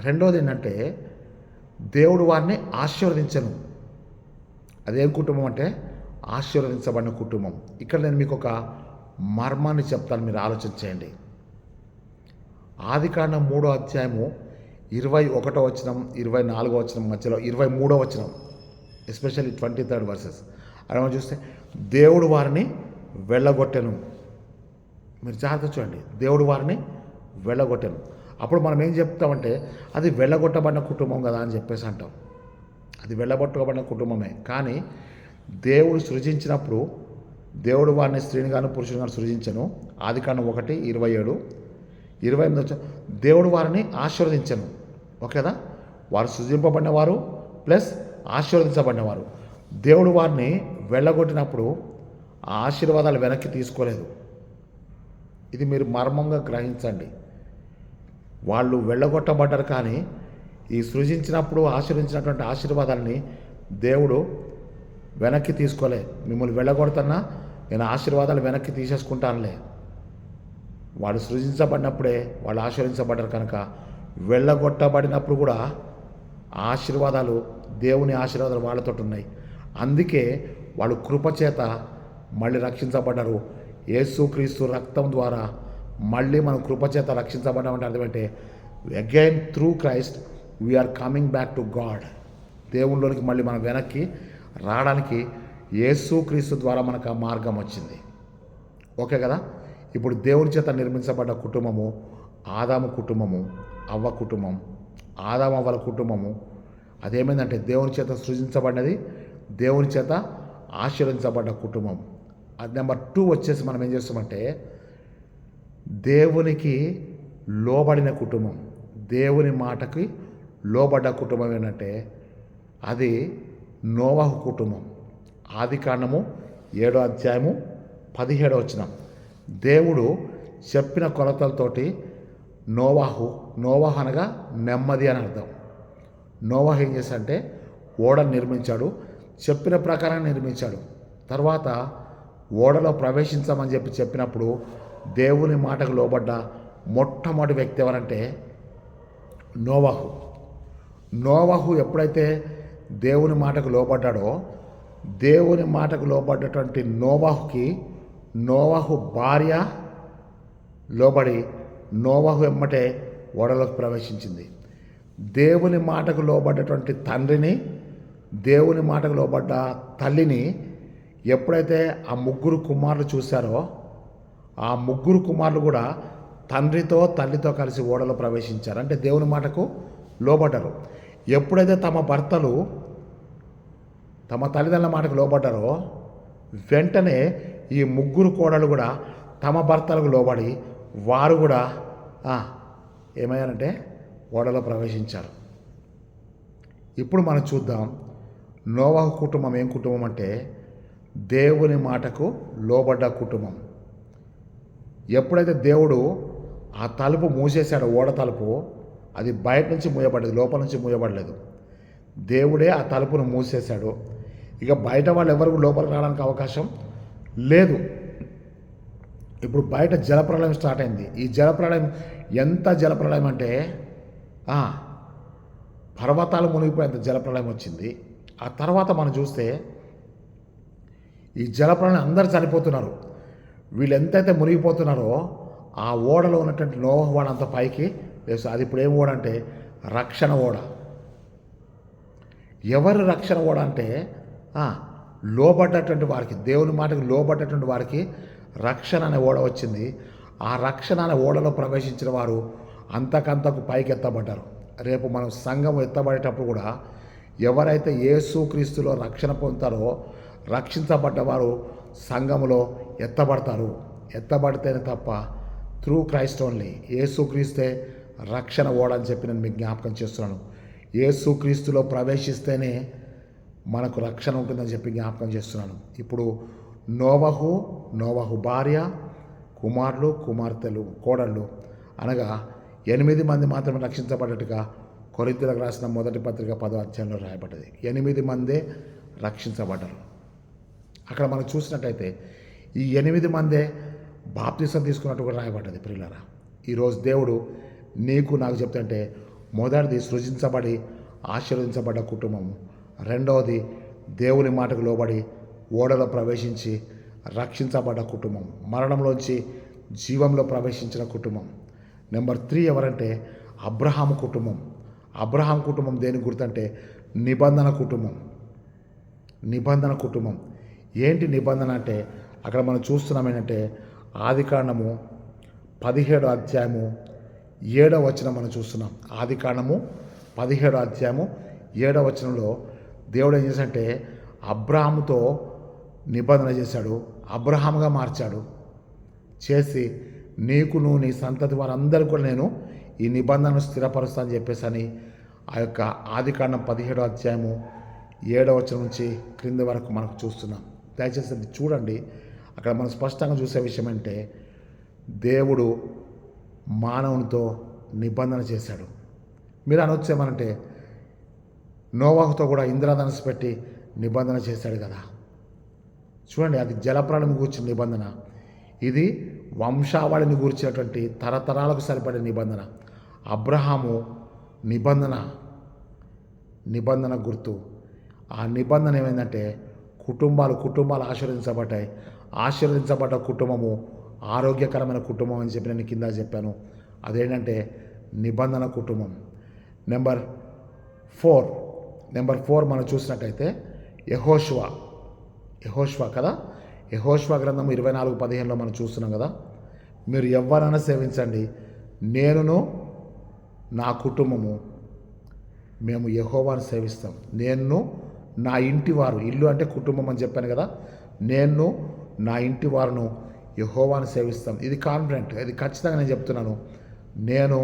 S1: రెండోది ఏంటంటే దేవుడు వారిని ఆశీర్వదించెను అదేం కుటుంబం అంటే ఆశీర్వదించబడిన కుటుంబం. ఇక్కడ నేను మీకు ఒక మర్మాన్ని చెప్తాను, మీరు ఆలోచన చేయండి. ఆదికాండం 3వ అధ్యాయము 21వ వచనం 24వ వచనం మధ్యలో 23వ వచనం, ఎస్పెషల్లీ 23rd వర్సెస్ అలా మనం చూస్తే దేవుడు వారిని వెళ్ళగొట్టెను. మీరు జాగ్రత్త చూడండి, దేవుడు వారిని వెళ్ళగొట్టాను. అప్పుడు మనం ఏం చెప్తామంటే అది వెళ్ళగొట్టబడిన కుటుంబం కదా అని చెప్పేసి అంటాం. అది వెళ్ళగొట్టబడిన కుటుంబమే. కానీ దేవుడు సృజించినప్పుడు దేవుడు వారిని స్త్రీని కానీ పురుషుని కానీ సృజించను. ఆదికాండం 1:27, 28 దేవుడు వారిని ఆశీర్వదించను. ఓకేదా? వారు సృజింపబడినవారు ప్లస్ ఆశీర్వదించబడినవారు. దేవుడు వారిని వెళ్ళగొట్టినప్పుడు ఆ ఆశీర్వాదాలు వెనక్కి తీసుకోలేదు. ఇది మీరు మర్మంగా గ్రహించండి. వాళ్ళు వెళ్ళగొట్టబడ్డారు, కానీ ఈ సృజించినప్పుడు ఆశీర్వదించినటువంటి ఆశీర్వాదాలని దేవుడు వెనక్కి తీసుకోలే. మిమ్మల్ని వెళ్ళగొడుతున్నా నేను ఆశీర్వాదాలు వెనక్కి తీసేసుకుంటానులే. వాళ్ళు సృజించబడినప్పుడే వాళ్ళు ఆశీర్వదించబడ్డారు కనుక వెళ్ళగొట్టబడినప్పుడు కూడా ఆశీర్వాదాలు, దేవుని ఆశీర్వాదాలు వాళ్ళతో ఉన్నాయి. అందుకే వాళ్ళు కృపచేత మళ్ళీ రక్షించబడ్డారు. యేసుక్రీస్తు రక్తం ద్వారా మళ్ళీ మనం కృపచేత రక్షించబడ్డామంటే అర్థమంటే again through Christ we are coming back to God. దేవుళ్ళలోనికి మళ్ళీ మనం వెనక్కి రావడానికి యేసుక్రీస్తు ద్వారా మనకు ఆ మార్గం వచ్చింది. ఓకే కదా? ఇప్పుడు దేవుని చేత నిర్మించబడ్డ కుటుంబము ఆదాము కుటుంబము, అవ్వ కుటుంబం. ఆదాము అవ్వల కుటుంబము అదేమైందంటే దేవుని చేత సృజించబడినది, దేవుని చేత ఆశీర్వదించబడ్డ కుటుంబం. అది నెంబర్ 2 వచ్చేసి మనం ఏం చేస్తామంటే దేవునికి లోబడిన కుటుంబం. దేవుని మాటకి లోబడ్డ కుటుంబం ఏంటంటే అది నోవహు కుటుంబం. ఆదికాండము 7వ అధ్యాయము 17వ వచనం, దేవుడు చెప్పిన కొలతలతోటి నోవాహు అనగా నెమ్మది అని అర్థం. నోవాహు ఏం చేశాడంటే ఓడను నిర్మించాడు, చెప్పిన ప్రకారం నిర్మించాడు. తర్వాత ఓడలో ప్రవేశించమని చెప్పినప్పుడు దేవుని మాటకు లోబడ్డ మొట్టమొదటి వ్యక్తి ఎవరంటే నోవాహు. నోవాహు ఎప్పుడైతే దేవుని మాటకు లోబడ్డాడో, దేవుని మాటకు లోబడ్డటువంటి నోవాహు భార్య లోబడి నోవాహు ఎమ్మటే ఓడలోకి ప్రవేశించింది. దేవుని మాటకు లోబడ్డటువంటి తండ్రిని, దేవుని మాటకు లోబడ్డ తల్లిని ఎప్పుడైతే ఆ 3 కుమారులు చూశారో, ఆ 3 కుమారులు కూడా తండ్రితో తల్లితో కలిసి ఓడలో ప్రవేశించారు. అంటే దేవుని మాటకు లోబడ్డారు. ఎప్పుడైతే తమ భర్తలు తమ తల్లిదండ్రుల మాటకు లోబడ్డారో వెంటనే ఈ 3 కోడలు కూడా తమ భర్తలకు లోబడి వారు కూడా ఏమయ్యారంటే ఓడలో ప్రవేశించారు. ఇప్పుడు మనం చూద్దాం నోవాహు కుటుంబం ఏం కుటుంబం అంటే దేవుని మాటకు లోబడ్డ కుటుంబం. ఎప్పుడైతే దేవుడు ఆ తలుపు మూసేశాడో, ఓడ తలుపు, అది బయట నుంచి మూయబడ్డది, లోపల నుంచి మూయబడలేదు. దేవుడే ఆ తలుపును మూసేశాడు. ఇక బయట వాళ్ళు ఎవరికి లోపలికి రావడానికి అవకాశం లేదు. ఇప్పుడు బయట జలప్రళయం స్టార్ట్ అయింది. ఈ జలప్రళయం ఎంత జలప్రళయం అంటే పర్వతాలు మునిగిపోయేంత జలప్రళయం వచ్చింది. ఆ తర్వాత మనం చూస్తే ఈ జలప్రళయం అందరూ చనిపోతున్నారు. వీళ్ళు ఎంతైతే మునిగిపోతున్నారో ఆ ఓడలో ఉన్నటువంటి నోవహు వాడంత పైకి లేస్తుంది. అది ఇప్పుడు ఏం ఓడ అంటే రక్షణ ఓడ. ఎవరు రక్షణ ఓడ అంటే లోబడ్డటువంటి వారికి, దేవుని మాటకు లోబడ్డటువంటి వారికి రక్షణ అనే ఓడ వచ్చింది. ఆ రక్షణ అనే ఓడలో ప్రవేశించిన వారు అంతకంతకు పైకి ఎత్తబడ్డారు. రేపు మనం సంఘం ఎత్తబడేటప్పుడు కూడా ఎవరైతే యేసుక్రీస్తులో రక్షణ పొందుతారో, రక్షించబడ్డవారు సంఘములో ఎత్తబడతారు. ఎత్తబడితేనే తప్ప త్రూ క్రైస్ట్ ఓన్లీ. యేసుక్రీస్తే రక్షణ ఓడ అని చెప్పి నేను మీకు జ్ఞాపకం చేస్తున్నాను. యేసుక్రీస్తులో ప్రవేశిస్తేనే మనకు రక్షణ ఉంటుందని చెప్పి జ్ఞాపకం చేస్తున్నాను. ఇప్పుడు నోవహు భార్య, కుమారులు, కుమార్తెలు, కోడళ్ళు అనగా 8 మంది మాత్రమే రక్షించబడ్డట్టుగా కొరింథీయులకు రాసిన మొదటి పత్రిక 10వ అధ్యాయంలో రాయబడ్డది. 8 మందే రక్షించబడ్డారు. అక్కడ మనం చూసినట్టయితే ఈ 8 మందే బాప్తిసం తీసుకున్నట్టు కూడా రాయబడ్డది. ప్రియులారా, ఈరోజు దేవుడు నీకు నాకు చెప్తుంటే మొదటిది సృజించబడి ఆశీర్వదించబడ్డ కుటుంబము, రెండవది దేవుని మాటకు లోబడి ఓడలో ప్రవేశించి రక్షించబడ్డ కుటుంబం, మరణంలోంచి జీవంలో ప్రవేశించిన కుటుంబం. నెంబర్ 3 ఎవరంటే అబ్రహాము కుటుంబం. అబ్రహాం కుటుంబం దేని గుర్తంటే నిబంధన కుటుంబం. నిబంధన కుటుంబం ఏంటి నిబంధన అంటే అక్కడ మనం చూస్తున్నాం ఏంటంటే ఆదికాండము 17వ అధ్యాయము 7వ వచనం మనం చూస్తున్నాం. ఆదికాండము 17వ అధ్యాయము 7వ వచనంలో దేవుడు ఏం చేశాడంటే అబ్రహాముతో నిబంధన చేశాడు, అబ్రహాముగా మార్చాడు. చేసి నీకును నీ సంతతి వారందరికీ కూడా నేను ఈ నిబంధనను స్థిరపరుస్తానని చెప్పేసి అని ఆ యొక్క ఆదికాండం 17వ అధ్యాయము 7వ వచనం నుంచి క్రింది వరకు మనకు చూస్తున్నాం. దయచేసి అది చూడండి. అక్కడ మనం స్పష్టంగా చూసే విషయం అంటే దేవుడు మానవునితో నిబంధన చేశాడు. మీరు అనొచ్చేమనంటే నోవాహుతో కూడా ఇంద్రధనుస్సు పెట్టి నిబంధన చేశాడు కదా. చూడండి, అది జలప్రాణిని గూర్చిన నిబంధన, ఇది వంశావళిని గూర్చినటువంటి తరతరాలకు సరిపడే నిబంధన. అబ్రహాము నిబంధన గుర్తు. ఆ నిబంధన ఏమైందంటే కుటుంబాలు ఆశీర్వదించబడ్డాయి. ఆశీర్వదించబడ్డ కుటుంబము ఆరోగ్యకరమైన కుటుంబం అని చెప్పి నేను కింద చెప్పాను. అదేంటంటే నిబంధన కుటుంబం. నెంబర్ 4 మనం చూసినట్టయితే యెహోషువ కదా. యెహోషువ గ్రంథం 24:15లో మనం చూస్తున్నాం కదా. మీరు ఎవరైనా సేవించండి, నేనును నా కుటుంబము మేము యెహోవాను సేవిస్తాం. నేను నా ఇంటి వారు, ఇల్లు అంటే కుటుంబం అని చెప్పాను కదా, నేను నా ఇంటి వారును యెహోవాను సేవిస్తాం. ఇది కాన్ఫిడెంట్, ఇది ఖచ్చితంగా నేను చెప్తున్నాను. నేను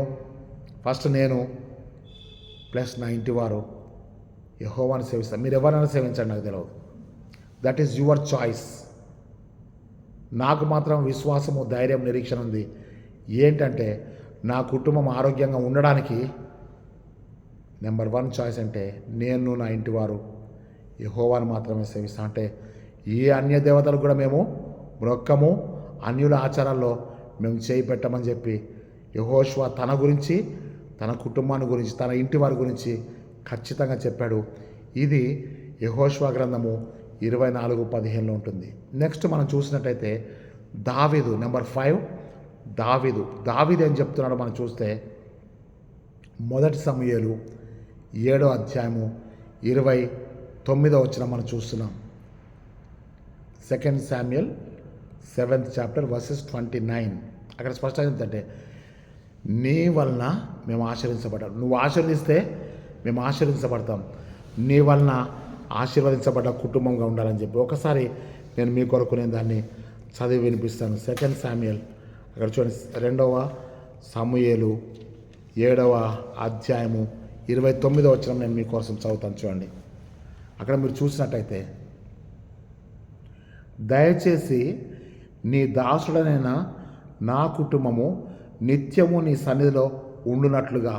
S1: ప్లస్ నా ఇంటి వారు యెహోవాను సేవిస్తాం. మీరు ఎవరైనా సేవించండి, నాకు తెలియదు. That is your choice. నాకు మాత్రం విశ్వాసము, ధైర్యం, నిరీక్షణ ఉంది. ఏంటంటే నా కుటుంబం ఆరోగ్యంగా ఉండడానికి నెంబర్ 1 చాయిస్ అంటే నేను నా ఇంటి వారు యెహోవాను మాత్రమే సేవిస్తాం. అంటే ఏ అన్య దేవతలు కూడా మేము మొక్కము, అన్యుల ఆచారాల్లో మేము చేయి పెట్టమని చెప్పి యెహోషువ తన గురించి, తన కుటుంబాన్ని గురించి, తన ఇంటి వారి గురించి ఖచ్చితంగా చెప్పాడు. ఇది యెహోషువ గ్రంథము 24:15లో ఉంటుంది. నెక్స్ట్ మనం చూసినట్టయితే దావీదు, నెంబర్ 5 దావీదు ఏం చెప్తున్నాడో మనం చూస్తే 1 సమూయేలు 7వ అధ్యాయము 29వ వచనం మనం చూస్తున్నాం. 2 శామ్యూయల్ 7th చాప్టర్ వర్సెస్ 29. అక్కడ స్పష్టంగా ఏంటంటే నీ వలన మేము ఆశీర్వదించబడ్డాం. నువ్వు ఆశీర్వదిస్తే మేము ఆశీర్వదించబడతాం. నీ వలన ఆశీర్వదించబడ్డ కుటుంబంగా ఉండాలని చెప్పి ఒకసారి నేను మీ కొరకు నేను దాన్ని చదివి వినిపిస్తాను. 2 శామ్యూయల్ అక్కడ చూడండి, 2వ సమూయేలు 7వ అధ్యాయము 29వ వచనం నేను మీకోసం చదువుతాను. చూడండి, అక్కడ మీరు చూసినట్టయితే దయచేసి నీ దాసుడనైన నా కుటుంబము నిత్యము నీ సన్నిధిలో ఉండునట్లుగా,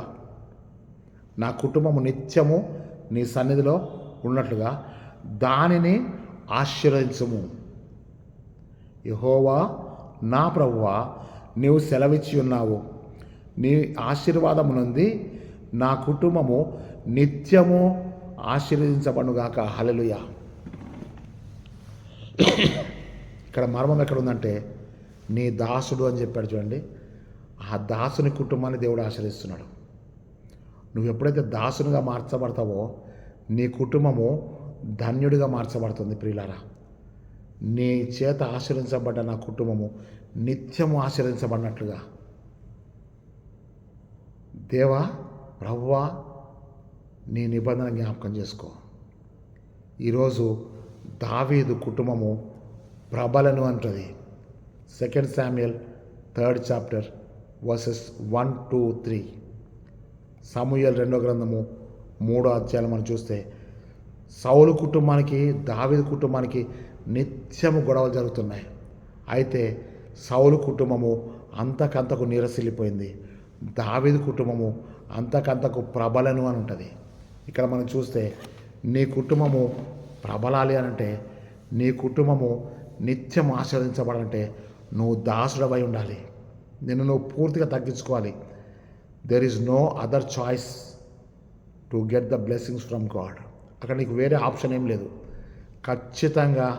S1: నా కుటుంబము నిత్యము నీ సన్నిధిలో ఉన్నట్లుగా దానిని ఆశీర్వదించుము. యెహోవా నా ప్రభువా, నీవు సెలవిచ్చి ఉన్నావు, నీ ఆశీర్వాదము నుండి నా కుటుంబము నిత్యము ఆశీర్వదించబడుగాక. హల్లెలూయా. ఇక్కడ మర్మం ఎక్కడ ఉందంటే నీ దాసుడు అని చెప్పాడు చూడండి. ఆ దాసుని కుటుంబాన్ని దేవుడు ఆశీర్వదిస్తున్నాడు. నువ్వు ఎప్పుడైతే దాసునిగా మార్చబడతావో నీ కుటుంబము ధన్యుడిగా మార్చబడుతుంది. ప్రియులారా, నీ చేత ఆశీర్వదించబడ్డ నా కుటుంబము నిత్యము ఆశీర్వదించబడినట్లుగా. దేవా, ప్రభువా, నీ నిబంధన జ్ఞాపకం చేసుకో. ఈరోజు దావీదు కుటుంబము ప్రబలను అంటుంది. 2 శామ్యూయల్ 3rd చాప్టర్ వర్సెస్ 1-3. సమూయేలు 2వ గ్రంథము 3వ అధ్యాయం మనం చూస్తే సౌలు కుటుంబానికి, దావీదు కుటుంబానికి నిత్యము గొడవలు జరుగుతున్నాయి. అయితే సౌలు కుటుంబము అంతకంతకు నీరసిల్లిపోయింది, దావీదు కుటుంబము అంతకంతకు ప్రబలను అని ఉంటుంది. ఇక్కడ మనం చూస్తే నీ కుటుంబము ప్రబలాలి అనంటే, నీ కుటుంబము నిత్యం ఆశీర్వదించబడాలంటే నువ్వు దాసుడవై ఉండాలి. నిన్ను నువ్వు పూర్తిగా తగ్గించుకోవాలి. There is no other choice to get the blessings from God. అక్కడ నీకు వేరే ఆప్షన్ ఏం లేదు. ఖచ్చితంగా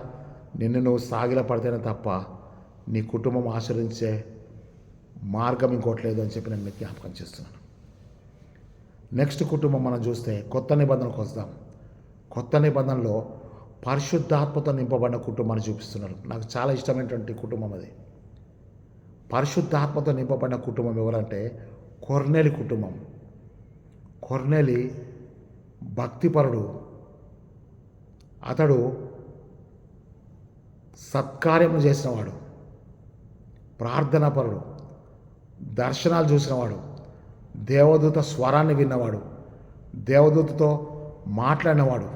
S1: నిన్ను నువ్వు సాగిలపడితేనే తప్ప నీ కుటుంబం ఆశ్రయించే మార్గం ఇంకోట్లేదు అని చెప్పి నేను మీకు జ్ఞాపకం చేస్తున్నాను. నెక్స్ట్ కుటుంబం మనం చూస్తే కొత్త నిబంధనకు వస్తాం. కొత్త నిబంధనలో పరిశుద్ధాత్మతో నింపబడిన కుటుంబాన్ని చూపిస్తున్నారు. నాకు చాలా ఇష్టమైనటువంటి కుటుంబం అది. పరిశుద్ధాత్మతో నింపబడిన కుటుంబం ఎవరంటే కొర్నేలి కుటుంబం. కొర్నేలి భక్తిపరుడు. అతడు సత్కార్యము చేసినవాడు, ప్రార్థనాపరుడు, దర్శనాలు చూసినవాడు, దేవదూత స్వరాన్ని విన్నవాడు, దేవదూతతో మాట్లాడినవాడు.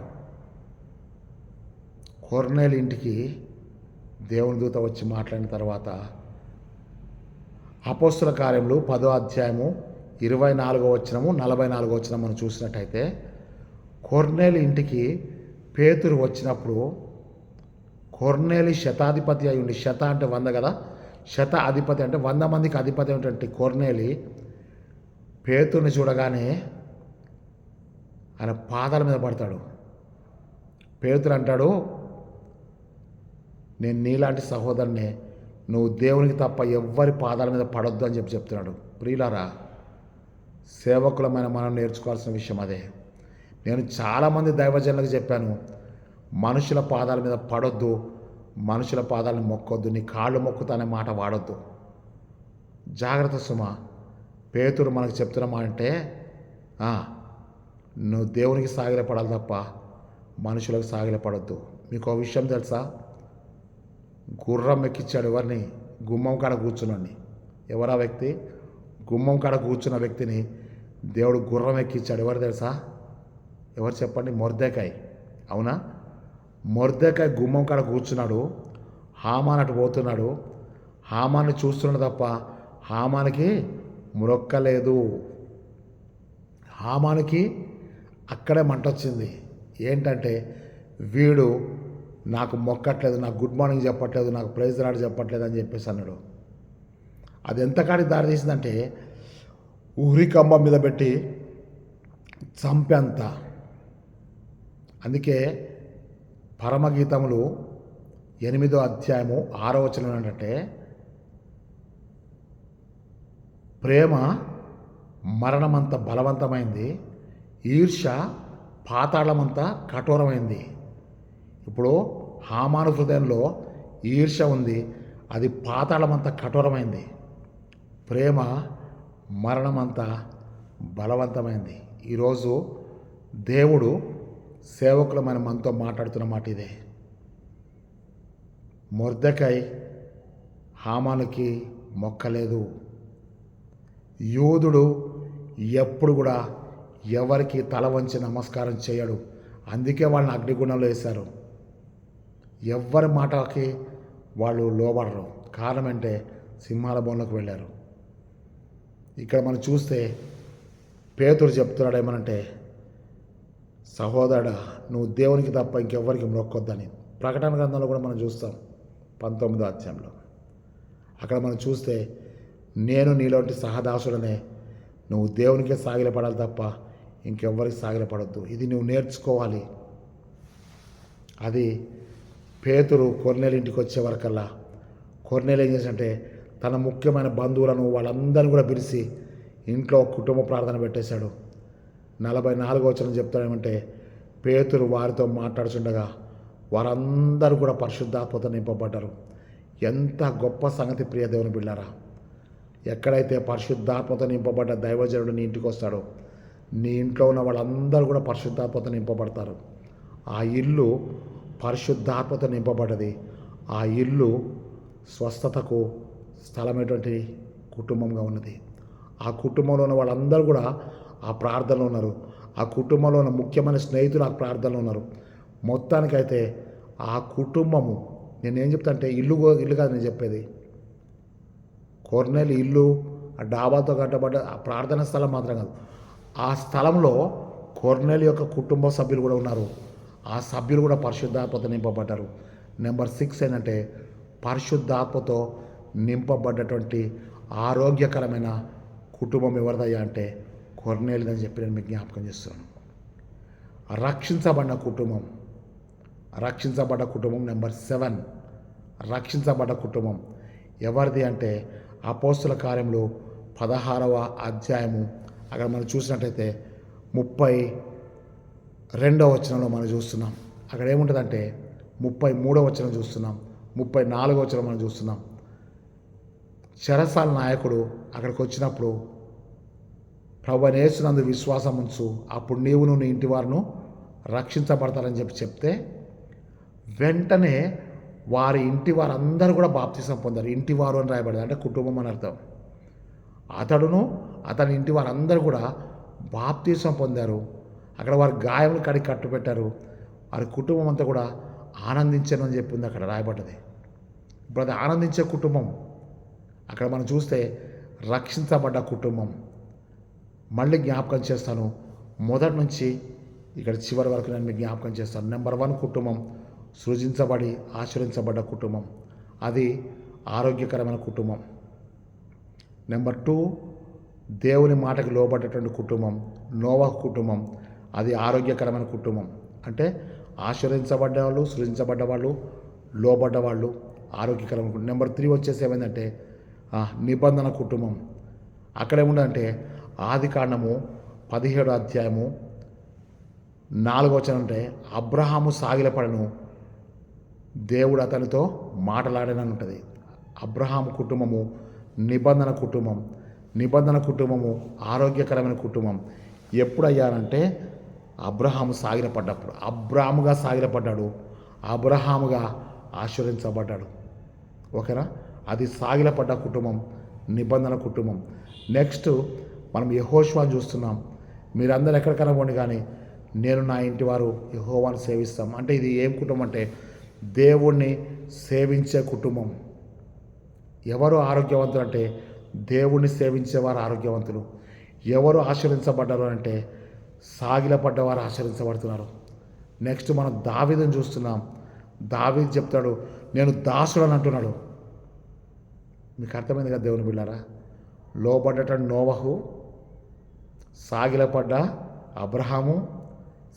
S1: కొర్నేలి ఇంటికి దేవుని దూత వచ్చి మాట్లాడిన తర్వాత అపోస్తుల కార్యములు 10వ అధ్యాయము 24వ వచనము 44వ వచనం మనం చూసినట్టయితే కొర్నేలి ఇంటికి పేతురు వచ్చినప్పుడు కొర్నేలి శతాధిపతి అయి ఉండి, శత అంటే 100 కదా, శత అధిపతి అంటే 100 మందికి అధిపతి అయినటువంటి కొర్నేలి పేతురుని చూడగానే ఆయన పాదాల మీద పడతాడు. పేతురు అంటాడు, నేను నీలాంటి సహోదరునే, నువ్వు దేవునికి తప్ప ఎవ్వరి పాదాల మీద పడొద్దు అని చెప్తున్నాడు. ప్రియులారా, సేవకులమైన మనం నేర్చుకోవాల్సిన విషయం అదే. నేను చాలామంది దైవజనులకు చెప్పాను, మనుషుల పాదాల మీద పడొద్దు, మనుషుల పాదాలను మొక్కొద్దు, నీ కాళ్ళు మొక్కుతానే మాట వాడొద్దు. జాగ్రత్త సుమ. పేతురు మనకు చెప్తున్నామా అంటే నువ్వు దేవునికి సాగిలపడాలి తప్ప మనుషులకు సాగిలపడొద్దు. మీకు ఒక విషయం తెలుసా? గుర్రం ఎక్కించాడు ఎవరిని? గుమ్మం కాడ కూర్చున్నాడిని. ఎవరా వ్యక్తి? గుమ్మం కాడ కూర్చున్న వ్యక్తిని దేవుడు గుర్రం ఎక్కించాడు. ఎవరు తెలుసా? ఎవరు చెప్పండి? మొర్దెకాయ్. అవునా? మొర్దెకాయ్ గుమ్మం కాడ కూర్చున్నాడు. హామాన్ అటు పోతున్నాడు. హామాన్ని చూస్తున్నాడు తప్ప హామానికి మ్రొక్కలేదు. హామానికి అక్కడే మంట వచ్చింది. ఏంటంటే వీడు నాకు మొక్కట్లేదు, నాకు గుడ్ మార్నింగ్ చెప్పట్లేదు, నాకు ప్రైజ్ రాడు చెప్పట్లేదు అని చెప్పేసి అన్నాడు. అది ఎంతకాడికి దారి తీసిందంటే ఉరి కంబం మీద పెట్టి చంపేంత. అందుకే పరమగీతములు 8వ అధ్యాయము 6వ వచనం ఏంటంటే ప్రేమ మరణమంత బలవంతమైంది, ఈర్ష్య పాతాళమంత కఠోరమైంది. ఇప్పుడు హామాను హృదయంలో ఈర్ష్య ఉంది, అది పాతాళమంత కఠోరమైంది. ప్రేమ మరణమంత బలవంతమైంది. ఈరోజు దేవుడు సేవకులమైన మనతో మాట్లాడుతున్న మాట ఇదే. మొర్దెకాయ్ హామానుకి మొక్కలేదు. యూదుడు ఎప్పుడు కూడా ఎవరికి తల వంచి నమస్కారం చేయడు. అందుకే వాళ్ళని అగ్నిగుణంలో వేశారు. ఎవ్వరి మాటకి వాళ్ళు లోబడరు. కారణం అంటే సింహాల బోన్లోకి వెళ్ళారు. ఇక్కడ మనం చూస్తే పేతురు చెప్తున్నాడు ఏమనంటే, సహోదరుడా, నువ్వు దేవునికి తప్ప ఇంకెవ్వరికి మొక్కొద్దని. ప్రకటన గ్రంథంలో కూడా మనం చూస్తాం 19వ అధ్యాయంలో. అక్కడ మనం చూస్తే నేను నీలోంటి సహదాసుడనే, నువ్వు దేవునికే సాగిలపడాలి తప్ప ఇంకెవ్వరికి సాగిలపడొద్దు. ఇది నువ్వు నేర్చుకోవాలి. అది పేతురు కొర్నేలి ఇంటికి వచ్చే వరకల్లా కొర్నేలి ఏం చేసినట్టే తన ముఖ్యమైన బంధువులను వాళ్ళందరినీ కూడా పిలిచి ఇంట్లో కుటుంబ ప్రార్థన పెట్టేశాడు. 44వ వచనం చెప్తాడేమంటే పేతురు వారితో మాట్లాడుచుండగా వారందరూ కూడా పరిశుద్ధాత్మతో నింపబడ్డారు. ఎంత గొప్ప సంగతి ప్రియ దేవుని బిడ్డారా! ఎక్కడైతే పరిశుద్ధాత్మతో నింపబడ్డ దైవజనుడు నీ ఇంటికి వస్తాడో నీ ఇంట్లో ఉన్న వాళ్ళందరూ కూడా పరిశుద్ధాత్మతో నింపబడతారు. ఆ ఇల్లు పరిశుద్ధాత్మతో నింపబడ్డది. ఆ ఇల్లు స్వస్థతకు స్థలమైనటువంటి కుటుంబంగా ఉన్నది. ఆ కుటుంబంలో ఉన్న వాళ్ళందరూ కూడా ఆ ప్రార్థనలో ఉన్నారు. ఆ కుటుంబంలో ఉన్న ముఖ్యమైన స్నేహితులు ఆ ప్రార్థనలో ఉన్నారు. మొత్తానికైతే ఆ కుటుంబము, నేనేం చెప్తా అంటే ఇల్లు కాదు నేను చెప్పేది, కొర్నేలి ఇల్లు ఆ డాబాతో కట్టబడ్డ ఆ ప్రార్థన స్థలం మాత్రం కాదు, ఆ స్థలంలో కొర్నేలి యొక్క కుటుంబ సభ్యులు కూడా ఉన్నారు. ఆ సభ్యులు కూడా పరిశుద్ధాత్మతో నింపబడ్డారు. నెంబర్ 6 ఏంటంటే పరిశుద్ధాత్మతో నింపబడ్డటువంటి ఆరోగ్యకరమైన కుటుంబం ఎవరిదయ్యా అంటే కొర్నేలిదని చెప్పి నేను మీకు జ్ఞాపకం చేస్తున్నాను. రక్షించబడిన కుటుంబం, రక్షించబడ్డ కుటుంబం. నెంబర్ 7 రక్షించబడ్డ కుటుంబం ఎవరిది అంటే అపోస్తుల కార్యములు 16వ అధ్యాయము అక్కడ మనం చూసినట్టయితే 32వ వచనంలో మనం చూస్తున్నాం. అక్కడ ఏముంటుందంటే 33వ వచనం చూస్తున్నాం, 34వ వచనం మనం చూస్తున్నాం. చెరసాల నాయకుడు అక్కడికి వచ్చినప్పుడు ప్రభువైన యేసునందు విశ్వాసం ఉంచు, అప్పుడు నీవును నీ ఇంటి వారును రక్షించబడతారని చెప్తే వెంటనే వారి ఇంటి వారందరూ కూడా బాప్తిసం పొందారు. ఇంటి వారు అని రాయబడింది, అంటే కుటుంబం అని అర్థం. అతడును అతని ఇంటి వారందరూ కూడా బాప్తిసం పొందారు. అక్కడ వారి గాయములు కడిగి కట్టుపెట్టారు. వారి కుటుంబం అంతా కూడా ఆనందించాను అని చెప్పింది అక్కడ రాయబడ్డది. ఇప్పుడు అది ఆనందించే కుటుంబం. అక్కడ మనం చూస్తే రక్షించబడ్డ కుటుంబం. మళ్ళీ జ్ఞాపకం చేస్తాను, మొదటి నుంచి ఇక్కడ చివరి వరకు నేను మీకు జ్ఞాపకం చేస్తాను. నెంబర్ 1 కుటుంబం సృజించబడి ఆశ్రయించబడ్డ కుటుంబం, అది ఆరోగ్యకరమైన కుటుంబం. నెంబర్ 2 దేవుని మాటకి లోబడ్డటువంటి కుటుంబం, నోవాహు కుటుంబం, అది ఆరోగ్యకరమైన కుటుంబం. అంటే ఆశ్రయించబడ్డ వాళ్ళు, సృజించబడ్డ వాళ్ళు, లోబడ్డ వాళ్ళు, ఆరోగ్యకరమైన కుటుంబం. నెంబర్ 3 వచ్చేసి ఏమైందంటే నిబంధన కుటుంబం. అక్కడ ఏముందంటే ఆదికాండము 17వ అధ్యాయము 4వ వచనం అంటే అబ్రహాము సాగిలపడను, దేవుడు అతనితో మాటలాడనని ఉంటుంది. అబ్రహాము కుటుంబము నిబంధన కుటుంబం. నిబంధన కుటుంబము ఆరోగ్యకరమైన కుటుంబం. ఎప్పుడయ్యానంటే అబ్రహాము సాగిలపడ్డప్పుడు. అబ్రాముగా సాగిలపడ్డాడు, అబ్రహాముగా ఆశీర్వదించబడ్డాడు. ఓకేనా? అది సాగిలపడ్డ కుటుంబం, నిబంధన కుటుంబం. నెక్స్ట్ మనం యెహోషువను చూస్తున్నాం. మీరందరూ ఎక్కడికైనా పోండి కానీ నేను నా ఇంటి వారు యెహోవాను సేవిస్తాం. అంటే ఇది ఏం కుటుంబం అంటే దేవుణ్ణి సేవించే కుటుంబం. ఎవరు ఆరోగ్యవంతులు అంటే దేవుణ్ణి సేవించేవారు ఆరోగ్యవంతులు. ఎవరు ఆశ్రయించబడ్డారు అంటే సాగిలపడ్డవారు ఆశ్రయించబడుతున్నారు. నెక్స్ట్ మనం దావీదుని చూస్తున్నాం. దావీదు చెప్తాడు, నేను దాసుడు అని అంటున్నాడు. మీకు అర్థమైంది కదా దేవుని బిడ్డారా? లోబడ్డట నోవహు, సాగిలపడ్డ అబ్రహాము,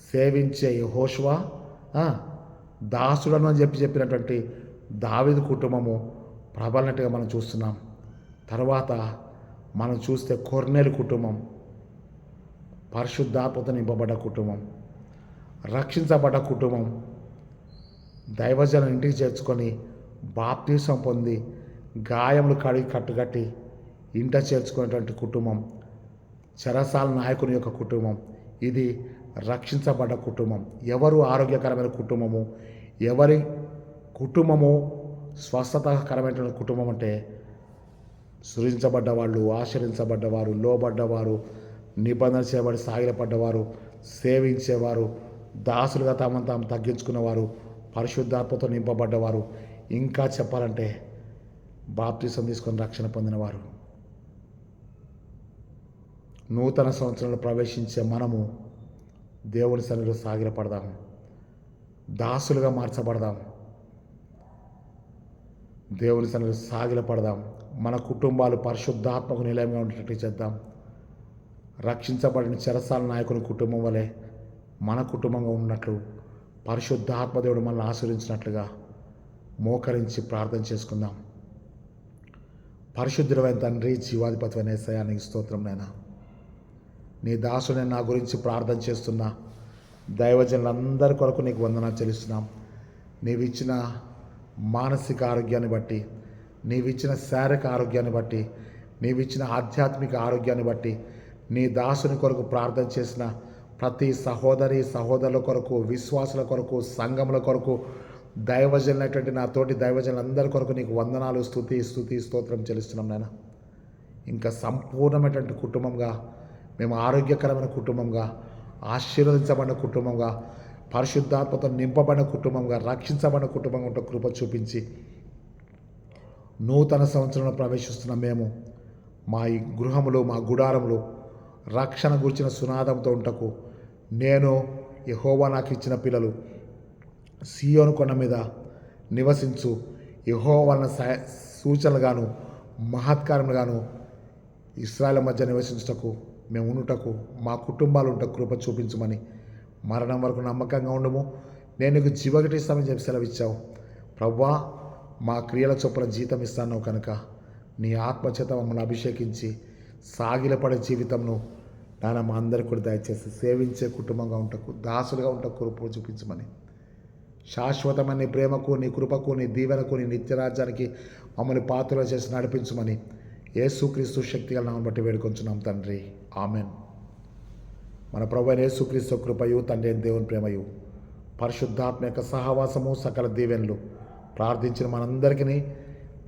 S1: సేవించే యెహోషువ, దాసుడను అని చెప్పినటువంటి దావీదు కుటుంబము ప్రబలినట్టుగా మనం చూస్తున్నాం. తర్వాత మనం చూస్తే కొర్నేలు కుటుంబం, పరిశుద్ధాత్మతో నింపబడ్డ కుటుంబం, రక్షించబడ్డ కుటుంబం, దైవజనం ఇంటికి చేర్చుకొని బాప్తీసం పొంది గాయములు కడిగి కట్టుకట్టి ఇంట చేర్చుకునేటువంటి కుటుంబం, చెరసాల నాయకుని యొక్క కుటుంబం. ఇది రక్షించబడ్డ కుటుంబం. ఎవరు ఆరోగ్యకరమైన కుటుంబము, ఎవరి కుటుంబము స్వస్థతకరమైన కుటుంబం అంటే సృజించబడ్డవాళ్ళు, ఆశ్రయించబడ్డవారు, లోబడ్డవారు, నిబంధన చేయబడి సాగిలపడ్డవారు, సేవించేవారు, దాసులుగా తాము తగ్గించుకున్నవారు, పరిశుద్ధాత్మతో నింపబడ్డవారు, ఇంకా చెప్పాలంటే బాప్తిసం తీసుకొని రక్షణ పొందినవారు. నూతన సంవత్సరంలో ప్రవేశించే మనము దేవుని సన్నిధిలో సాగిలపడదాం, దాసులుగా మార్చబడదాం, దేవుని సన్నిధిలో సాగిలపడదాం. మన కుటుంబాలు పరిశుద్ధాత్మకు నిలయంగా ఉండేటట్టు చేద్దాం. రక్షించబడిన చెరసాల నాయకుని కుటుంబం వలె మన కుటుంబంగా ఉన్నట్లు పరిశుద్ధాత్మ దేవుడు మనల్ని ఆశీర్వదించినట్లుగా మోకరించి ప్రార్థన చేసుకుందాం. పరిశుద్ధుడైన తండ్రి, జీవాధిపతివైన యేసయ్యా, నీకు స్తోత్రం నాయనా. నీ దాసుని నా గురించి ప్రార్థన చేస్తున్నా దైవజనులందరి కొరకు నీకు వందనాలు చెల్లిస్తున్నాం. నీవిచ్చిన మానసిక ఆరోగ్యాన్ని బట్టి, నీవిచ్చిన శారీరక ఆరోగ్యాన్ని బట్టి, నీవిచ్చిన ఆధ్యాత్మిక ఆరోగ్యాన్ని బట్టి, నీ దాసుని కొరకు ప్రార్థన చేసిన ప్రతి సహోదరి సహోదరుల కొరకు, విశ్వాసుల కొరకు, సంఘముల కొరకు, దైవజనులైనటువంటి నా తోటి దైవజనులందరి కొరకు నీకు వందనాలు, స్తుతి స్తోత్రం చెల్లిస్తున్నాం నాయన. ఇంకా సంపూర్ణమైనటువంటి కుటుంబంగా, మేము ఆరోగ్యకరమైన కుటుంబంగా, ఆశీర్వదించబడిన కుటుంబంగా, పరిశుద్ధాత్మతో నింపబడిన కుటుంబంగా, రక్షించబడిన కుటుంబంగా ఉంటే కృప చూపించి నూతన సంవత్సరంలో ప్రవేశిస్తున్న మేము మా ఈ గృహములు, మా గుడారములు రక్షణ గురించిన సునాదంతో ఉంటకు, నేను యెహోవా నాకు ఇచ్చిన పిల్లలు సీయోను కొండ మీద నివసించు యెహోవా వలన సూచనలుగాను మహత్కారములుగాను ఇశ్రాయేలు మధ్య నివసించుటకు, మేము ఉండుటకు, మా కుటుంబాలు ఉంటకు కృప చూపించమని, మరణం వరకు నమ్మకంగా ఉండము, నేను నీకు జీవగటి ఇస్తామని చెప్పి సెలవిచ్చావు. ప్రభువా, మా క్రియల చొప్పున జీతం ఇస్తాను కనుక నీ ఆత్మచేత మమ్మల్ని అభిషేకించి సాగిలపడే జీవితంను నాన్న మా అందరికీ కూడా దయచేసి సేవించే కుటుంబంగా ఉంటకు, దాసులుగా ఉంటకు కృప చూపించమని, శాశ్వతమైన నీ ప్రేమకు, నీ కృపకు, నీ దీవెనకు, నీ నిత్యరాజ్యానికి మమ్మల్ని పాత్రలు చేసి నడిపించమని యేసుక్రీస్తు శక్తిగల నామమును బట్టి వేడుకొంచున్నాం తండ్రి. ఆమెన్. మన ప్రభువైన యేసుక్రీస్తు కృపయు, తండ్రి అయిన దేవుని ప్రేమయు, పరిశుద్ధాత్మ యొక్క సహవాసము, సకల దీవెనలు ప్రార్థించిన మనందరికీ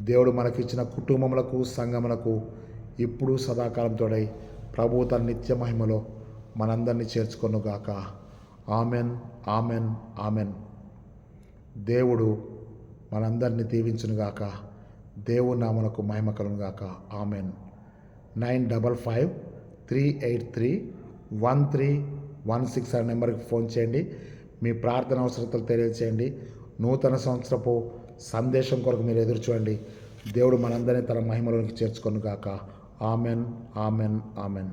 S1: దేవుడు మనకిచ్చిన కుటుంబములకు, సంఘములకు ఇప్పుడు సదాకాలం తోడై ప్రభువు తన నిత్య మహిమలో మనందరినీ చేర్చుకొనుగాక. Amen, amen, amen. దేవుడు మనందరినీ దీవించునుగాక. దేవుని నామమునకు మహిమ కలుగునుగాక. ఆమెన్. 9553831316 అనే నెంబర్కి ఫోన్ చేయండి. మీ ప్రార్థన అవసరతలు తెలియచేయండి. నూతన సంవత్సరపు సందేశం కొరకు మీరు ఎదురు చూడండి. దేవుడు మనందరినీ తన మహిమలోనికి చేర్చుకొనుగాక. Amen, amen, amen.